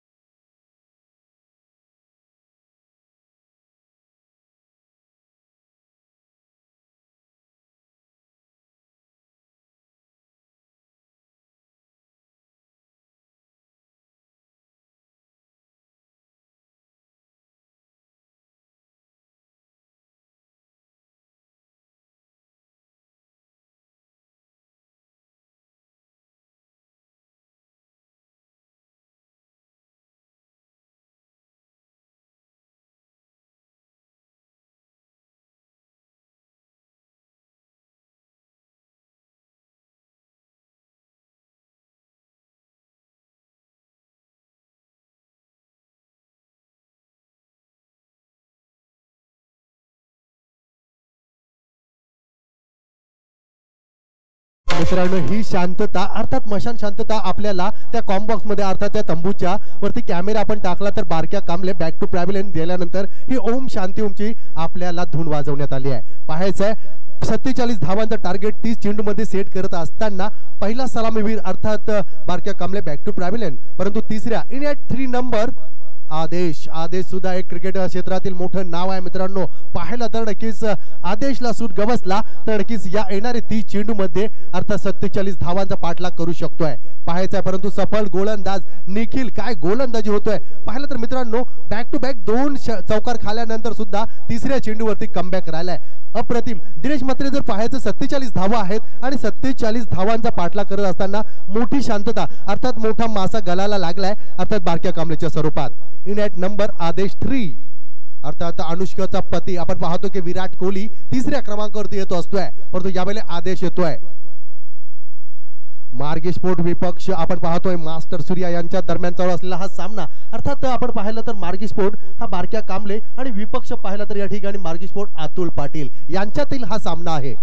मित्रांनो ही शांतता अर्थात मशान शांतता आपल्याला त्या कॉम्बॉक्स मध्ये अर्थात त्या तंबूच्या वरती कॅमेरा आपण टाकला तर बारक्या कांबले बॅक टू पॅव्हिलियन गेल्यानंतर ही ओम शांती ओमची आपल्याला धून वाजवण्यात आली आहे. पाहायचंय 47 धावांचा टार्गेट 30 चेंडू मध्ये सेट करत असताना पहिला सलामीवीर अर्थात बारक्या कांबले बॅक टू पॅव्हिलियन परंतु तिसऱ्या इन ॲट 3 नंबर आदेश सुद्धा एक क्रिकेट क्षेत्रातील मोठं नाव आहे मित्रांनो. पाहिलं तर नक्कीच आदेशला सूट गवसला तर नक्कीच या येणारे 30 चेंडू मध्ये अर्थात 47 धावांचा पाठलाग करू शकतोय. पाहायचंय परंतु सफल गोलंदाज निखिल काय गोलंदाजी होतोय. पाहिलं तर मित्रांनो बॅक टू बॅक 2 चौकार खाल्यानंतर सुद्धा तिसऱ्या चेंडूवरती कमबॅक राहिलाय. अप्रतिम. दिनेश म्हात्रे जर पाहायचं 47 धावा आहेत आणि 47 धावांचा पाठलाग करत असताना मोठी शांतता अर्थात मोठा मासा गलाला लागलाय अर्थात बारक्या कांबलेच्या स्वरूपात. इन ॲट नंबर आदेश 3 अर्थात अनुष्काचा पती आपण पाहतो की विराट कोहली तिसऱ्या क्रमांकावरती येतो असतोय परंतु यावेळेला आदेश येतोय. मार्गे स्पोर्ट विपक्ष आपण पाहतोय मास्टर सूर्या यांच्या दरम्यान चालू असलेला हा सामना अर्थात आपण पाहिलं तर मार्गे स्पोर्ट हा बारक्या कांबले आणि विपक्ष पाहिला तर या ठिकाणी मार्गे स्पोर्ट अतुल पाटील यांच्यातील हा सामना आहे.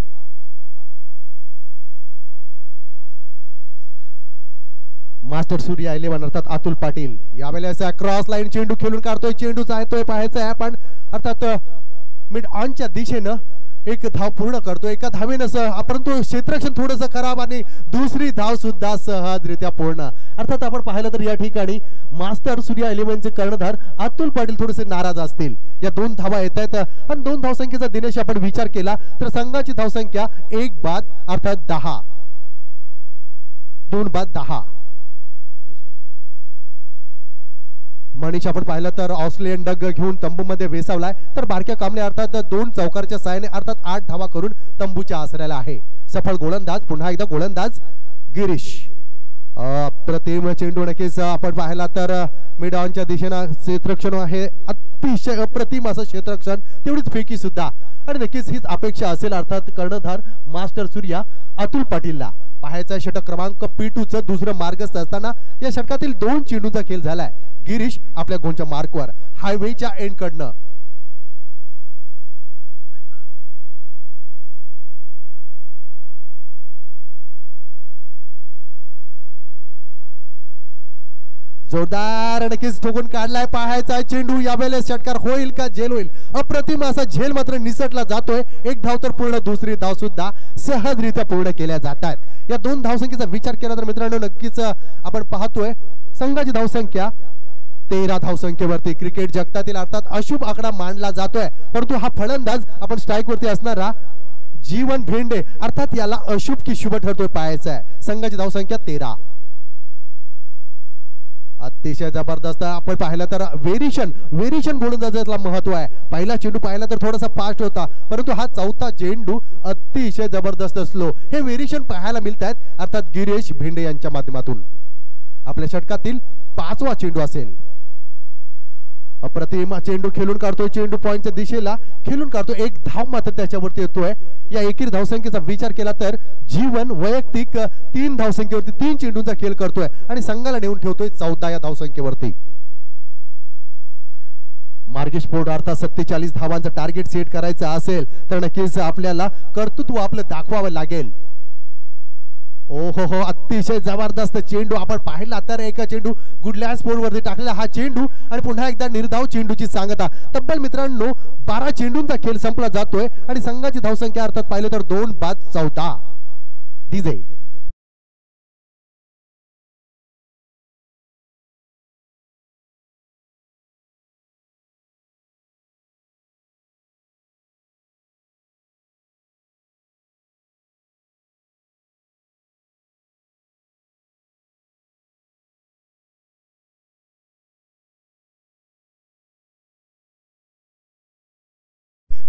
मास्टर सूर्या 11 अर्थात अतुल पाटील यावेळेस क्रॉस लाईन चेंडू खेळून काढतोय. चेंडू चाहतोय पाहायचा आहे आपण अर्थात मिड ऑनच्या दिशेनं एक धाव पूर्ण करतो एका धावेनं परंतु क्षेत्ररक्षण थोडंसं खराब आणि दुसरी धाव सुद्धा सहजरित्या पूर्ण. अर्थात आपण पाहिलं तर या ठिकाणी मास्टर सूर्या 11चे कर्णधार अतुल पाटील थोडेसे नाराज असतील. या 2 धावा येत आहेत आणि 2 धावसंख्येचा दिनेश आपण विचार केला तर संघाची धावसंख्या 1 बाद अर्थात 10 2 बाद 10. मनीष आपण पाहिलं तर ऑस्ट्रेलियन डग घेऊन तंबूमध्ये वेसावलाय तर बारक्या कांबले अर्थात 2 चौकारच्या साहाय्याने अर्थात 8 धावा करून तंबूच्या आसऱ्याला आहे. सफल गोलंदाज पुन्हा एकदा गोलंदाज गिरीश. प्रतिम चेंडू नक्कीच आपण पाहिला तर मिड ऑनच्या दिशेनं क्षेत्ररक्षण आहे अतिशय अप्रतिम असं क्षेत्ररक्षण तेवढीच फेकी सुद्धा आणि नक्कीच हीच अपेक्षा असेल अर्थात कर्णधार मास्टर सूर्या अतुल पाटीलला. पाहायचा षटक क्रमांक P2चं दुसरं मार्गस्थ असताना या षटकातील 2 चेंडूंचा खेळ झालाय. गिरीश आपल्या गोलच्या मार्कवर हायवेच्या एंड कडनं जोरदार नक्कीच ठोकून काढलाय. पाहायचा चेंडू यावेळेस षटकार होईल का झेल होईल. अप्रतिम असा झेल मात्र निसटला जातोय. एक धाव तर पूर्ण, दुसरी धाव सुद्धा सहजरित्या पूर्ण केल्या जातात. या दोन धावसंख्येचा विचार केला तर मित्रांनो नक्कीच आपण पाहतोय संघाची धावसंख्या 13 धावसंख्येवरती क्रिकेट जगतातील अर्थात अशुभ आकडा मानला जातोय. परंतु हा फलंदाज आपण स्ट्राईक वरती असणारा जीवन भेंडे अर्थात याला अशुभ की शुभ ठरतोय पाहायचा आहे. संघाची धावसंख्या 13. अतिशय जबरदस्त आपण पाहिलं तर व्हेरिएशन गोलंदाजाला महत्व आहे. पहिला चेंडू पाहिला तर थोडासा फास्ट होता, परंतु हा चौथा चेंडू अतिशय जबरदस्त स्लो. हे व्हेरिएशन पाहायला मिळत आहेत अर्थात गिरीश भेंडे यांच्या माध्यमातून. आपल्या षटकातील 5वा चेंडू असेल. अप्रतिम चेंडू खेळून काढतोय. चेंडू पॉइंटच्या दिशेला खेळून काढतोय. एक धाव मात्र त्याच्यावरती येतोय. या एकेरी धावसंख्येचा विचार केला तर जीवन वैयक्तिक 3 धावसंख्येवरती 3 चेंडूंचा खेळ करतोय आणि संघाला नेऊन ठेवतोय 14 या धावसंख्येवरती. मार्गेश स्पोर्ट अर्थात 47 धावांचं टार्गेट सेट करायचं असेल तर नक्कीच आपल्याला कर्तृत्व आपलं दाखवावं लागेल. ओहो हो, अतिशय जबरदस्त चेंडू आपण पाहिला तर एका चेंडू गुडलँड स्पोर्ट वरती टाकलेला हा चेंडू आणि पुन्हा एकदा निर्धाव चेंडूची सांगता. तब्बल मित्रांनो 12 चेंडूंचा खेळ संपला जातोय आणि संघाची धावसंख्या अर्थात पाहिलं तर 2 बाद 14. डीजे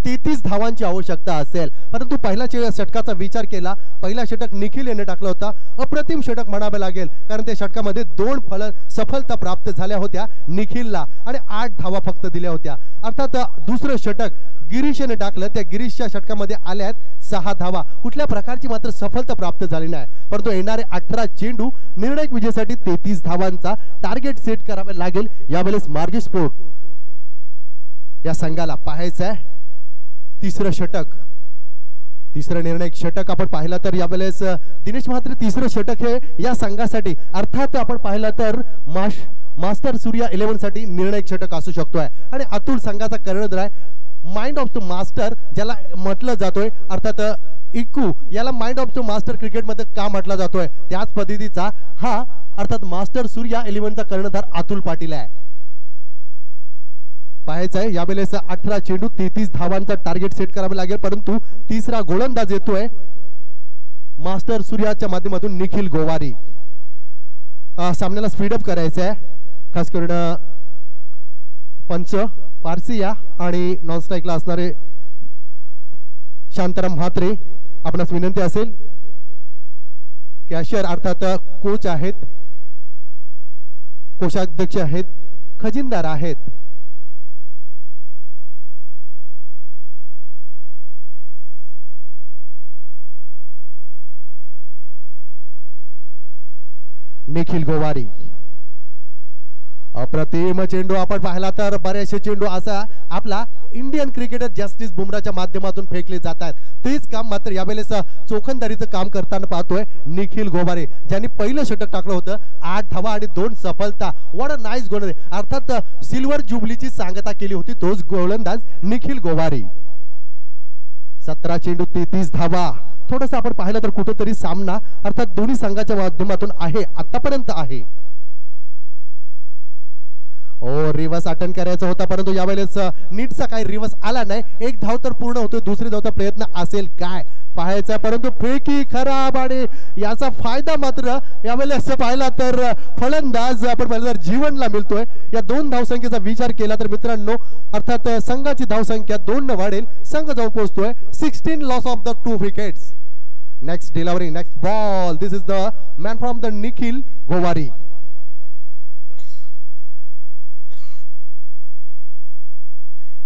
तेहतीस धावांची आवश्यकता असेल, परंतु पहिला षटकाचा विचार केला. पहिला षटक निखिल याने टाकला होता. अप्रतिम षटक म्हणावे लागेल कारण त्या षटकामध्ये 2 सफलता प्राप्त झाल्या होत्या निखिलला आणि 8 धावा फक्त दिल्या होत्या. अर्थात दुसरं षटक गिरीश याने टाकलं. त्या गिरीशच्या षटकामध्ये आल्यात 6 धावा. कुठल्या प्रकारची मात्र सफलता प्राप्त झाली नाही, परंतु येणारे 18 चेंडू निर्णायक विजयासाठी 33 धावांचा टार्गेट सेट करावे लागेल. यावेळेस मार्गेश स्पोर्ट या संघाला पाहायचं आहे तिसरं निर्णायक षटक. आपण पाहिला तर यावेळेस दिनेश म्हात्रे तिसरं षटक हे या संघासाठी अर्थात आपण पाहिला तर मास्टर सूर्या 11 साठी निर्णायक षटक असू शकतोय. आणि अतुल संघाचा कर्णधार आहे. माइंड ऑफ द मास्टर ज्याला म्हटलं जातोय अर्थात इकू याला माइंड ऑफ द मास्टर क्रिकेटमध्ये का म्हटला जातोय त्याच पद्धतीचा हा अर्थात मास्टर सूर्या 11 चा कर्णधार अतुल पाटील आहे. पाहायचं आहे यावेळेस 18 चेंडू 33 धावांचा टार्गेट सेट करावे लागेल, परंतु तिसरा गोलंदाज येतोय मास्टर सूर्याच्या माध्यमातून निखिल गोवारी. सामन्याला स्पीडअप करायचं आहे. खास करून पंच फारसिया आणि नॉन स्ट्राईकला असणारे शांताराम म्हात्रे आपणास विनंती असेल. कॅशियर अर्थात कोच आहेत, कोषाध्यक्ष आहेत, खजिनदार आहेत. निखिल गोवारी. अप्रतिम चेंडू आपण पाहिला तर बरेचसे चेंडू असा आपला इंडियन क्रिकेटर जस्टिस बुमराच्या माध्यमातून फेकले जातात. तेच काम मात्र यावेळेस चोखंदरीचं काम करताना पाहतोय निखिल गोवारे, ज्यांनी पहिलं षटक टाकलं होतं. 8 धावा आणि 2 सफलता. व्हॉट अ नाईस गोलंदाज. अर्थात सिल्वर जुबलीची सांगता केली होती तोच गोलंदाज निखिल गोवारी. 17 चेंडू 33 धावा. थोडंसं आपण पाहिलं तर कुठेतरी सामना अर्थात दोन्ही संघाच्या माध्यमातून आहे आतापर्यंत आहे. रिवर्स अटेंड करायचा होता, परंतु यावेळेस नीटचा काही रिवर्स आला नाही. एक धाव तर पूर्ण होतोय. दुसरी धावचा प्रयत्न असेल काय पाहायचा, परंतु फेकी खराब आणि याचा फायदा मात्र यावेळेस पाहिला तर फलंदाज आपण पाहिलं तर जीवनला मिळतोय. या 2 धावसंख्येचा विचार केला तर मित्रांनो अर्थात संघाची धावसंख्या 2 न वाढेल. संघ जाऊन पोहोचतोय 16 loss of the 2 wickets. Next delivery, next ball. This is the man from the Nikhil Gowari.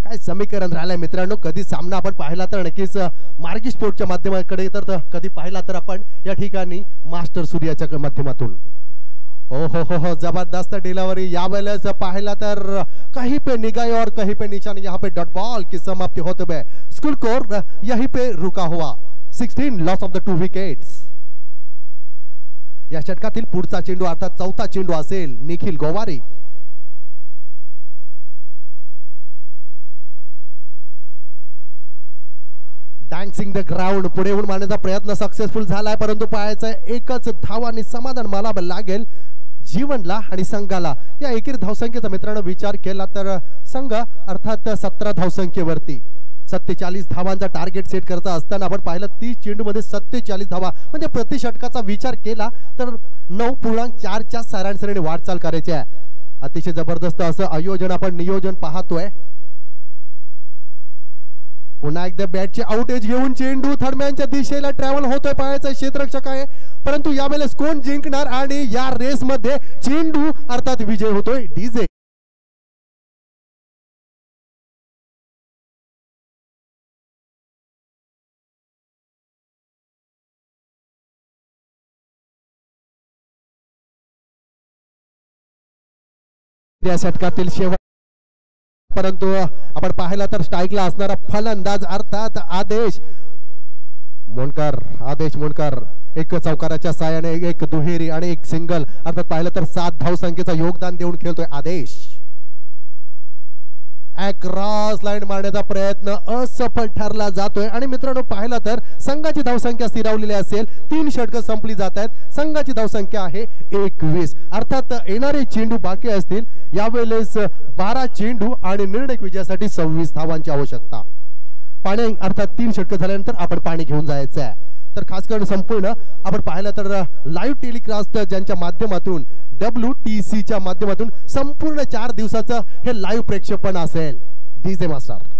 काय समीकरण राहिलंय मित्रांनो. कधी सामना आपण पाहिला तर नक्कीच मार्गी स्पोर्टच्या माध्यमाकडे, तर कधी पाहिला तर आपण या ठिकाणी मास्टर सूर्याच्या माध्यमातून. ओ हो जबरदस्त डिलीवरी. यावेळेस पाहिला तर कहीं पे निगाह और कहीं पे निशान. यहाँ पे डॉट बॉल की समाप्ति होते हुए स्कूल कोर यहीं पे रुका हुआ. 16 लॉस ऑफ द 2 विकेट्स. या षटकातील पुढचा चेंडू अर्थात चौथा चेंडू असेल Nikhil Gowari. Dancing the ground पुढे येऊन मारण्याचा प्रयत्न सक्सेसफुल झालाय, परंतु पाहायचं एकच धाव आणि समाधान मला लागेल जीवनला आणि संघाला. या एकेरी धावसंख्येचा मित्रांनो विचार केला तर संघ अर्थात 17 धावसंख्येवरती 47 धावांचा टार्गेट सेट करता असताना आपण पाहिलं 30 चेंडूमध्ये 47 धावा, म्हणजे प्रति षटकाचा विचार केला तर 9.4च्या सरासरीने वाटचाल करायची आहे. अतिशय जबरदस्त असं आयोजन आपण नियोजन पाहतोय. पुन्हा एकदा बॅटचे आउटेज घेऊन चेंडू थर्डमॅनच्या दिशेला ट्रॅव्हल होतोय. पाहायचा क्षेत्ररक्षक आहे, परंतु यावेळेस कोण जिंकणार आणि या रेस मध्ये चेंडू अर्थात विजय होतोय डीजे. त्या षटकातील शेवट, परंतु आपण पाहिला तर स्ट्राईकला असणारा फलंदाज अर्थात आदेश मोंडकर एक चौकाराच्या साहाय्याने एक दुहेरी आणि एक सिंगल अर्थात पाहिलं तर 7 धावसंख्येचा योगदान देऊन खेळतोय आदेश. क्रॉस लाईन मारण्याचा प्रयत्न असफल ठरला जातोय आणि मित्रांनो पाहिला तर संघाची धावसंख्या स्थिरावलेली असेल. 3 षटकं संपली जात आहेत. संघाची धावसंख्या आहे 21. अर्थात येणारे चेंडू बाकी असतील. यावेळेस 12 चेंडू आणि निर्णायक विजयासाठी 26 धावांची आवश्यकता. पाणी अर्थात 3 षटकं झाल्यानंतर आपण पाणी घेऊन जायचं आहे. तर खास करून संपूर्ण आपण पाहिलं तर लाईव्ह टेलिकास्ट ज्यांच्या माध्यमातून WTC च्या माध्यमातून संपूर्ण 4 दिवसाचं हे लाईव्ह प्रेक्षेपण असेल. डीजे मास्टर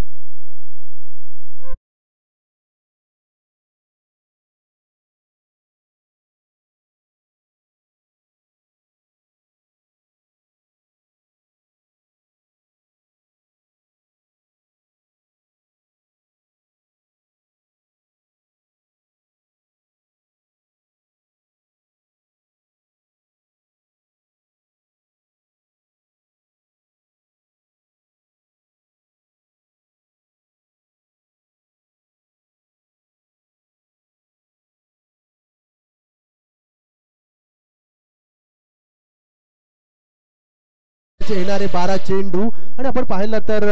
येणारे 12 चेंडू आणि आपण पाहिलं तर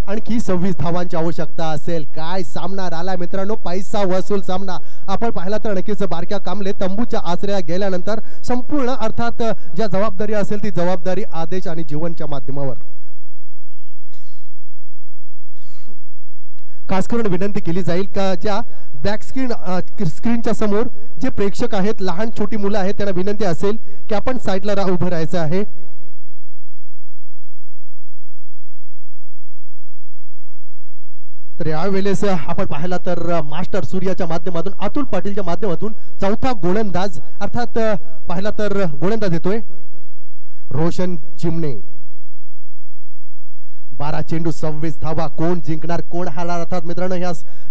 आणखी 26 धावांची आवश्यकता असेल. काय सामना आला मित्रांनो, पैसा वसूल सामना. आपण पाहिला तर नक्कीच बारक्या कांबले तंबूच्या आश्रया गेल्यानंतर संपूर्ण अर्थात ज्या जबाबदारी असेल ती जबाबदारी आदेश आणि जीवनच्या माध्यमावर. खास करून विनंती केली जाईल का ज्या बॅक स्क्रीनच्या समोर जे प्रेक्षक आहेत, लहान छोटी मुलं आहेत, त्यांना विनंती असेल की आपण साईडला उभं राहायचं आहे. तर यावेळेस आपण पाहिला तर मास्टर सूर्याच्या माध्यमातून अतुल पाटीलच्या माध्यमातून चौथा गोलंदाज अर्थात पाहिला तर गोलंदाज येतोय रोशन चिमणे. 12 चेंडू 26 धावा. कोण जिंकणार कोण हारणार अर्थात मित्रांनो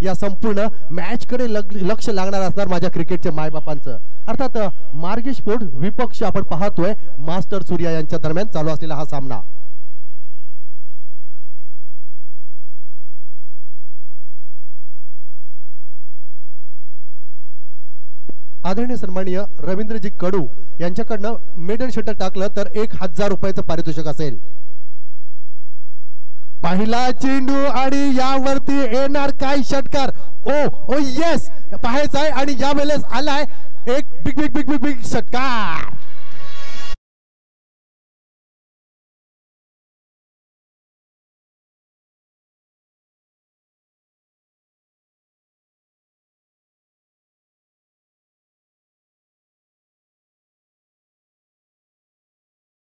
या संपूर्ण मॅच कडे लक्ष लागणार असणार माझ्या क्रिकेटच्या मायबापांचं. अर्थात मार्गी स्पोर्ट विपक्ष आपण पाहतोय मास्टर सूर्या यांच्या दरम्यान चालू असलेला हा सामना. आदरणीय सन्माननीय रवींद्रजी कडू यांच्याकडनं मेडल षटक टाकलं तर 1000 रुपयाचं पारितोषिक असेल. पहिला चेंडू आणि यावरती येणार काय षटकार. ओ येस पाहायचं आहे आणि यावेळेस आलाय एक big big big big big षटकार.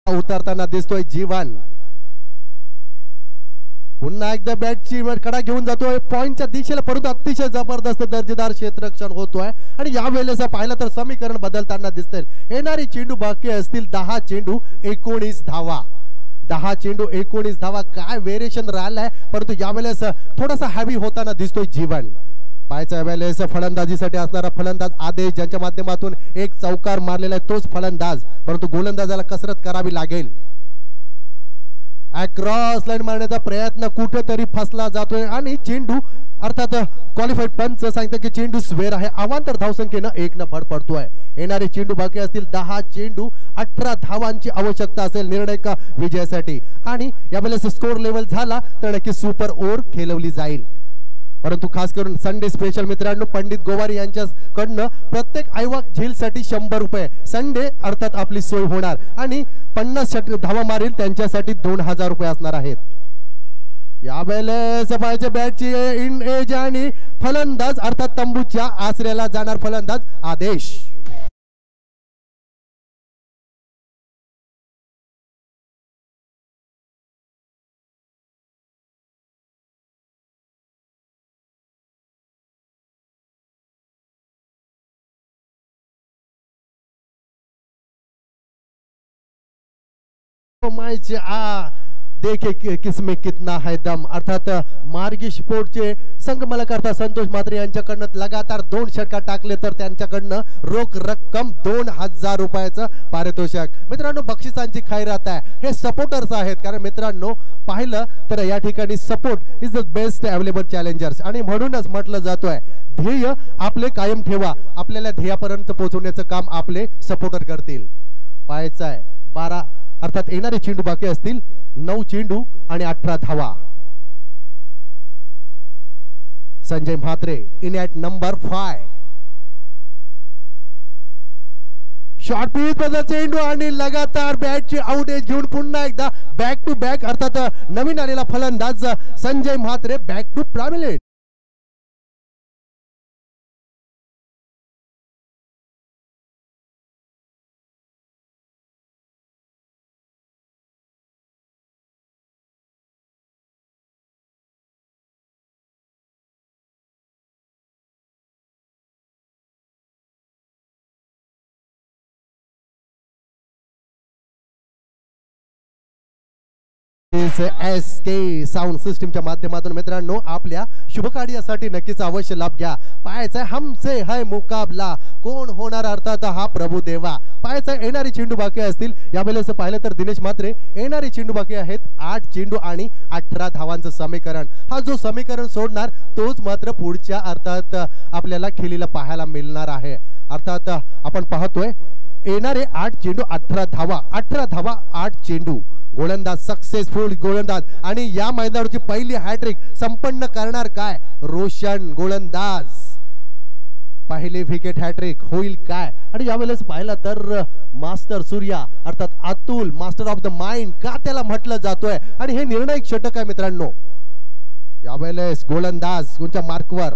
उतरताना दिसतोय जीवन. पुन्हा एकदा बॅटची कडा घेऊन जातोय पॉइंटच्या दिशेला, परंतु अतिशय जबरदस्त दर्जेदार क्षेत्ररक्षण होतोय आणि यावेळेस पाहिलं तर समीकरण बदलताना दिसतंय. येणारी चेंडू बाकी असतील 10 चेंडू 19 धावा. 10 चेंडू 19 धावा. काय व्हेरिएशन राहिलाय, परंतु यावेळेस थोडासा हॅवी होताना दिसतोय जीवन. पाहायचा यावेळेस फलंदाजीसाठी असणारा फलंदाज आदेश ज्यांच्या माध्यमातून एक चौकार मारलेला आहे तोच फलंदाज, परंतु गोलंदाजाला कसरत करावी लागेल. क्रॉस लाईन मारण्याचा प्रयत्न कुठेतरी फसला जातोय आणि चेंडू अर्थात क्वालिफाईड पंच सांगतात की चेंडू स्वेर आहे. अवांतर धावसंख्येनं 1 न भर पडतोय. येणारे चेंडू बाकी असतील 10 चेंडू 18 धावांची आवश्यकता असेल निर्णायक विजयासाठी आणि यावेळेस स्कोर लेवल झाला तर नक्की सुपर ओव्हर खेळवली जाईल. परंतु खास करून संडे स्पेशल मित्रांनो पंडित गोवारी यांच्याकडनं प्रत्येक आयवाक झीलसाठी 100 रुपये संडे अर्थात आपली सोय होणार आणि 50 धावा मारील त्यांच्यासाठी 2000 रुपये असणार आहेत. यावेळेस पाहिजे बॅटची इन एज आणि फलंदाज अर्थात तंबूच्या आसऱ्याला जाणार फलंदाज आदेश. देखे किसमें कितना है दम अर्थात मार्गी स्पोर्टचे संघमलकर्ता संतोष म्हात्रे यांच्याकडनं लगातार 2 षटका टाकले तर त्यांच्याकडनं रोख रक्कम 2000 रुपयाचं पारितोषिक. मित्रांनो बक्षिसांची खैरात आहे. हे सपोर्टर्स आहेत कारण मित्रांनो पाहिलं तर या ठिकाणी support is the best available challengers आणि म्हणूनच म्हटलं जातोय ध्येय आपले कायम ठेवा. आपल्याला ध्येयापर्यंत पोहोचवण्याचं काम आपले सपोर्टर करतील. पाहायचं आहे 12 अर्थात येणारे चेंडू बाकी असतील 9 चेंडू आणि 18 धावा. Sanjay Mhatre in at number 5. Short pitch बदल चेंडू आणि लगातार बॅटची आउटेज घेऊन पुन्हा एकदा बॅक टू बॅक अर्थात नवीन आलेला फलंदाज Sanjay Mhatre back to prominent. SK sound सिस्टीमच्या माध्यमातून मित्रांनो आपल्या शुभ कार्यासाठी नक्कीच अवश्य लाभ घ्या. पाहायचा हमसे है मुकाबला कोण होणार अर्थात हा प्रभू देवा. पाहायचा येणारी चेंडू बाकी असतील यावेळेस पाहिलं तर दिनेश म्हात्रे येणारी चेंडू बाकी आहेत 8 चेंडू आणि 18 धावांचं समीकरण. हा जो समीकरण सोडणार तोच मात्र पुढच्या अर्थात आपल्याला खेळीला पाहायला मिळणार आहे. अर्थात आपण पाहतोय येणारे 8 चेंडू 18 धावा 18 धावा 8 चेंडू. गोलंदाज सक्सेसफुल गोलंदाज आणि या मैदानावरची पहिली हॅट्रिक संपन्न करणार काय रोशन गोलंदाज. पहिले विकेट हॅट्रिक होईल काय आणि यावेळेस पाहिला तर मास्टर सूर्या अर्थात Atul master of the mind का त्याला म्हटलं जातोय आणि हे निर्णायक षटक आहे मित्रांनो. यावेळेस गोलंदाज कोणत्या मार्कवर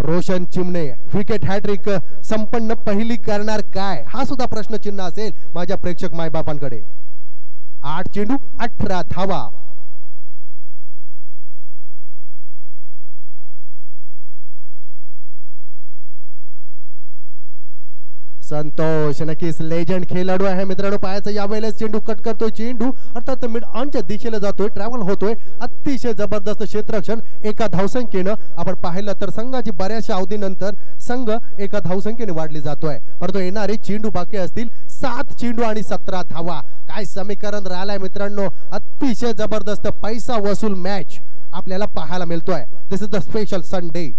रोशन चिमणे विकेट हॅट्रिक संपन्न पहिली करणार काय हा सुद्धा प्रश्नचिन्ह असेल माझ्या प्रेक्षक मायबापांकडे. 8 चेंडू 18 धावा. संतोष नक्कीच लेजंड खेळाडू आहे मित्रांनो. पाहायचं यावेळेस चेंडू कट करतोय चेंडू अर्थात मिड ऑनच्या दिशेला जातोय ट्रॅव्हल होतोय. अतिशय जबरदस्त क्षेत्ररक्षण एका धावसंख्येनं आपण पाहिलं तर संघाची बऱ्याचशा अवधीनंतर संघ एका धावसंख्येने वाढली जातोय. परंतु येणारे चेंडू बाकी असतील 7 चेंडू आणि 17 धावा. काय समीकरण राहिलाय मित्रांनो. अतिशय जबरदस्त पैसा वसूल मॅच आपल्याला पाहायला मिळतोय. दिस इज द स्पेशल संडे.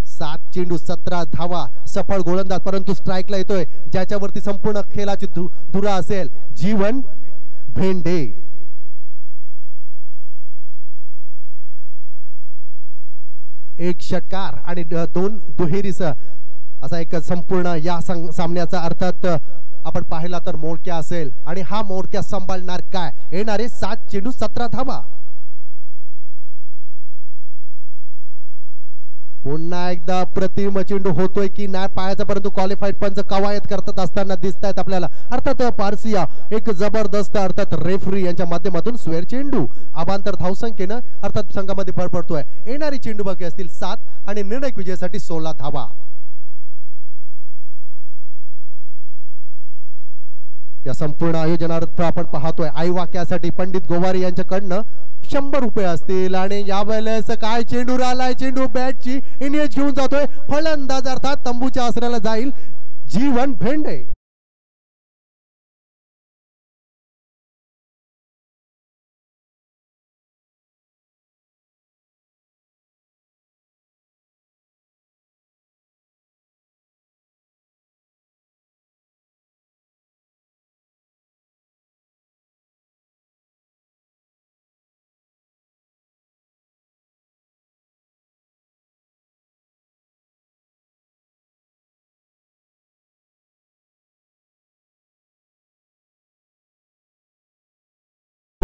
7 चेंडू 17 धावा सफळ गोलंदाज परंतु स्ट्राइकला येतोय ज्याच्यावरती संपूर्ण खेळाची धुरा असेल जीवन भेंडे. एक षटकार आणि 2 दुहेरीस असा एक संपूर्ण या सामन्याचा अर्थात आपण पाहिला तर मोडक्या असेल आणि हा मोडक्या सांभाळणार काय येणारे 7 चेंडू 17 धावा. पुन्हा एकदा प्रतिम चेंडू होतोय की नाही पाहायचा परंतु क्वालिफाईड पंच कवायत करतात असताना दिसत आहेत आपल्याला. अर्थात पारसिया एक जबरदस्त अर्थात रेफरी यांच्या माध्यमातून स्वेर चेंडू अबांतर धावसंख्येनं अर्थात संघामध्ये भर पडतोय. येणारी चेंडू बाकी असतील 7 आणि निर्णायक विजयासाठी 16 धावा. या संपूर्ण आयोजनार्थ आपण पाहतोय आई वाक्यासाठी पंडित गोवारी यांच्याकडनं 100 रुपये असतील आणि यावेळेस काय चेंडू राहिलाय चेंडू बॅटची इनियज घेऊन जातोय फलंदाज अर्थात तंबूच्या आसऱ्याला जाईल जीवन भेंडे.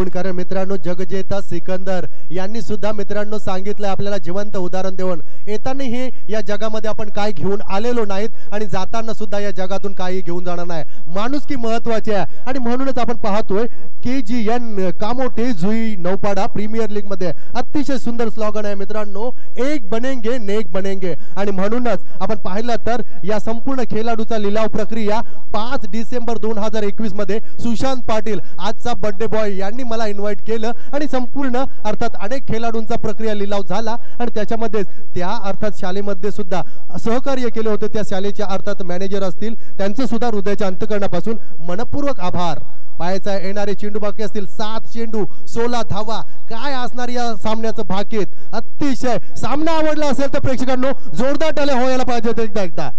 कारण मित्रांनो जगजेता सिकंदर यांनी सुद्धा मित्रांनो सांगितलं आपल्याला जिवंत उदाहरण देऊन येताना हे या जगामध्ये आपण काय घेऊन आलेलो नाहीत आणि जाताना सुद्धा या जगातून काही घेऊन जाणार नाही. माणुसकी महत्वाची आहे आणि म्हणूनच आपण पाहतोय KGN कामोटे जुई नौपाडा प्रीमियर लीग मध्ये अतिशय सुंदर स्लोगन आहे मित्रांनो, एक बनेंगे नेक बनेंगे. आणि म्हणूनच आपण पाहिलं तर या संपूर्ण खेळाडूचा लिलाव प्रक्रिया 5 डिसेंबर 2021 मध्ये सुशांत पाटील आजचा बर्थडे बॉय यांनी मला इन्व्हाइट केलं आणि संपूर्ण अर्थात अनेक खेळाडूंचा प्रक्रिया लिलाव झाला आणि त्याच्यामध्ये त्या अर्थात शाळेमध्ये सुद्धा सहकार्य केले होते. त्या शाळेच्या अर्थात मॅनेजर असतील त्यांचं सुद्धा हृदयाच्या अंतःकरणापासून मनपूर्वक आभार. पाहायचा येणारे चेंडू बाकी असतील 7 चेंडू 16 धावा. काय असणार या सामन्याचं भाकीत. अतिशय सामना आवडला असेल तर प्रेक्षकांनो जोरदार टाळ्या व्हायला पाहिजे एकदा.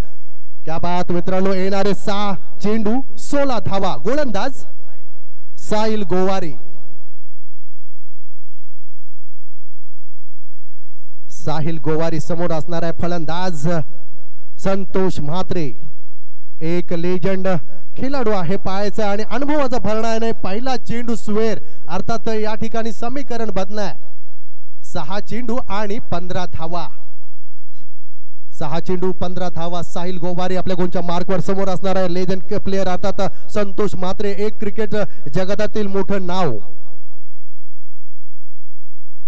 क्या बात मित्रांनो, येणारे 6 चेंडू 16 धावा. गोलंदाज साहिल गोवारी. साहिल गोवारी समोर असणार आहे फलंदाज संतोष म्हात्रे. एक लेजंड खेळाडू आहे पाहायचा आणि अनुभवाचा भरणा नाही. पहिला चेंडू स्वेर अर्थात या ठिकाणी समीकरण बदलाय. 6 चेंडू आणि 15 धावा. 6 चेंडू 15 धावा. साहिल गोवारी आपल्या गोलच्या मार्कवर समोर असणार आहे. लेजंड प्लेयर अर्थात संतोष म्हात्रे, एक क्रिकेट जगतातील मोठं नाव.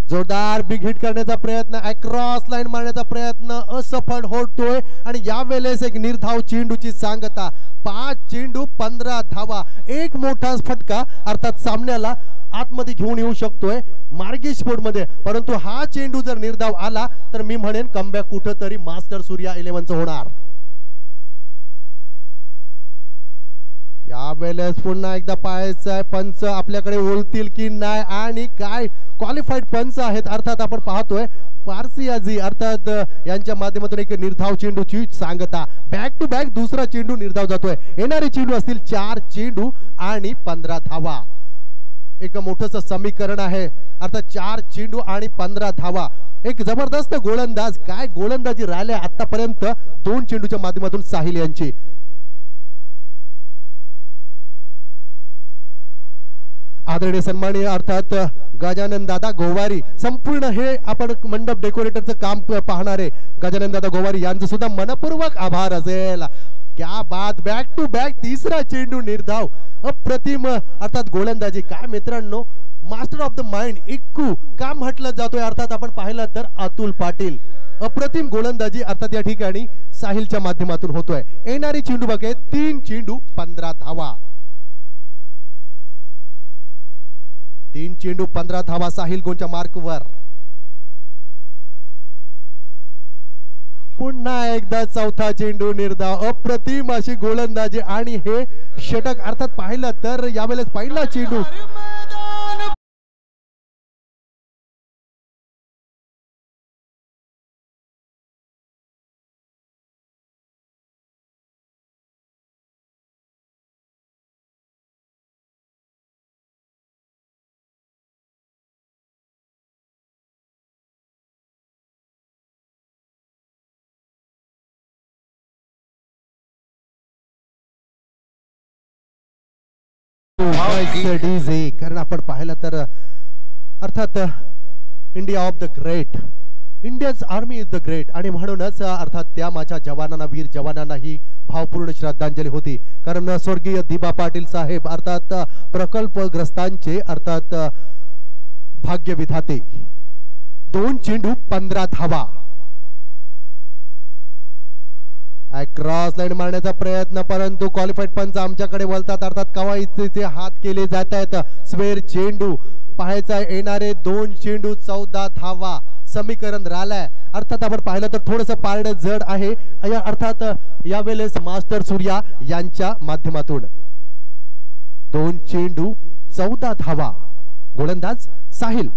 जोरदार बिग हिट करण्याचा प्रयत्न, अक्रॉस लाईन मारण्याचा प्रयत्न असफल होतोय आणि यावेळेस एक निर्धाव चेंडूची सांगता. 5 चेंडू 15 धावा. एक मोठा फटका अर्थात सामन्याला आतमध्ये घेऊन येऊ शकतोय मार्गी स्पोर्ट मध्ये, परंतु हा चेंडू जर निर्धाव आला तर मी म्हणेन कमबॅक कुठंतरी मास्टर सूर्या 11चं होणार. यावेळेस पुन्हा एकदा पाहायचं पंच आपल्याकडे ओळतील की नाही आणि काय क्वालिफाईड पंच आहेत. अर्थात आपण पाहतोय फारसियाजी अर्थात यांच्या माध्यमातून एक निर्धाव चेंडूची सांगता. बॅक टू बॅक दुसरा चेंडू निर्धाव जातोय. येणारे चेंडू असतील 4 चेंडू आणि 15 धावा. एक मोठंसं समीकरण आहे अर्थात 4 चेंडू आणि 15 धावा. एक जबरदस्त गोलंदाज. काय गोलंदाजी राहिल्या आतापर्यंत 2 चेंडूच्या माध्यमातून साहिल यांची. आदरणीय सन्माननीय अर्थात गजानन दादा गोवारी, संपूर्ण हे आपण मंडप डेकोरेटरचं काम पाहणारे गजानन दादा गोवारी यांचं सुद्धा मनपूर्वक आभार असेल. क्या बात. बॅक टू बॅक तिसरा चेंडू निर्धाव. अप्रतिम अर्थात गोलंदाजी. काय मित्रांनो, मास्टर ऑफ द माइंड इक्कू का म्हटलं जातोय अर्थात आपण पाहिलं तर अतुल पाटील. अप्रतिम गोलंदाजी अर्थात या ठिकाणी साहिलच्या माध्यमातून होतोय. येणारी चेंडू बघे 3 चेंडू 15 धावा. 3 चेंडू 15 धावा. साहिल गोलच्या मार्कवर. पुन्हा एकदा चौथा चेंडू निर्धाव. अप्रतिम अशी गोलंदाजी आणि हे षटक अर्थात पाहिलं तर यावेळेस पहिला चेंडू कारण आपण पाहिलं तर अर्थात India of the great, Indians army is the great आणि म्हणूनच अर्थात त्या माझ्या जवानांना, वीर जवानांना ही भावपूर्ण श्रद्धांजली होती. कारण स्वर्गीय दिबा पाटील साहेब अर्थात प्रकल्पग्रस्तांचे अर्थात भाग्य विधाते. 2 चेंडू 15 धावा. क्रॉस लाईन मारण्याचा प्रयत्न परंतु क्वालिफाईड पंच आमच्याकडे बोलतात अर्थात कवायतीचे हात केले जात आहेत. स्वेर चेंडू पाहायचा. येणारे 2 चेंडू 14 धावा. समीकरण राहिलाय अर्थात आपण पाहिलं तर थोडस पारड जड आहे अर्थात यावेळेस मास्टर सूर्या यांच्या माध्यमातून. 2 चेंडू 14 धावा. गोलंदाज साहिल.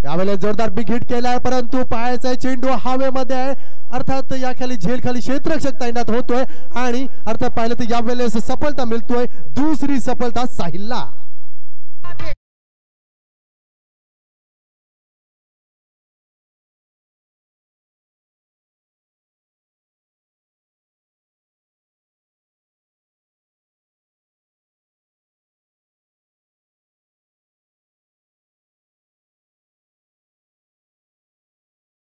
यावेळेस जोरदार बिग हिट केलाय परंतु पायाचा चेंडू हवेमध्ये आहे अर्थात या खाली झेल खाली क्षेत्ररक्षक तैनात होतोय आणि अर्थात पाहिलं तर यावेळेस सफलता मिळतोय. दुसरी सफलता साहिलला.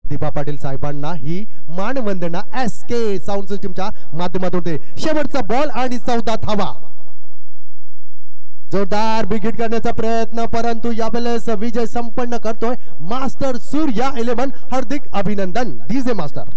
दिपा पाटील साहेबांना ही मानवंदना SK साऊंड सिस्टीमच्या माध्यमातून होते. शेवटचा बॉल आणि 14 धावा. जोरदार बिग हिट करण्याचा प्रयत्न, परंतु यावेळेस विजय संपन्न करतोय मास्टर सूर्या 11. हार्दिक अभिनंदन डीजे मास्टर.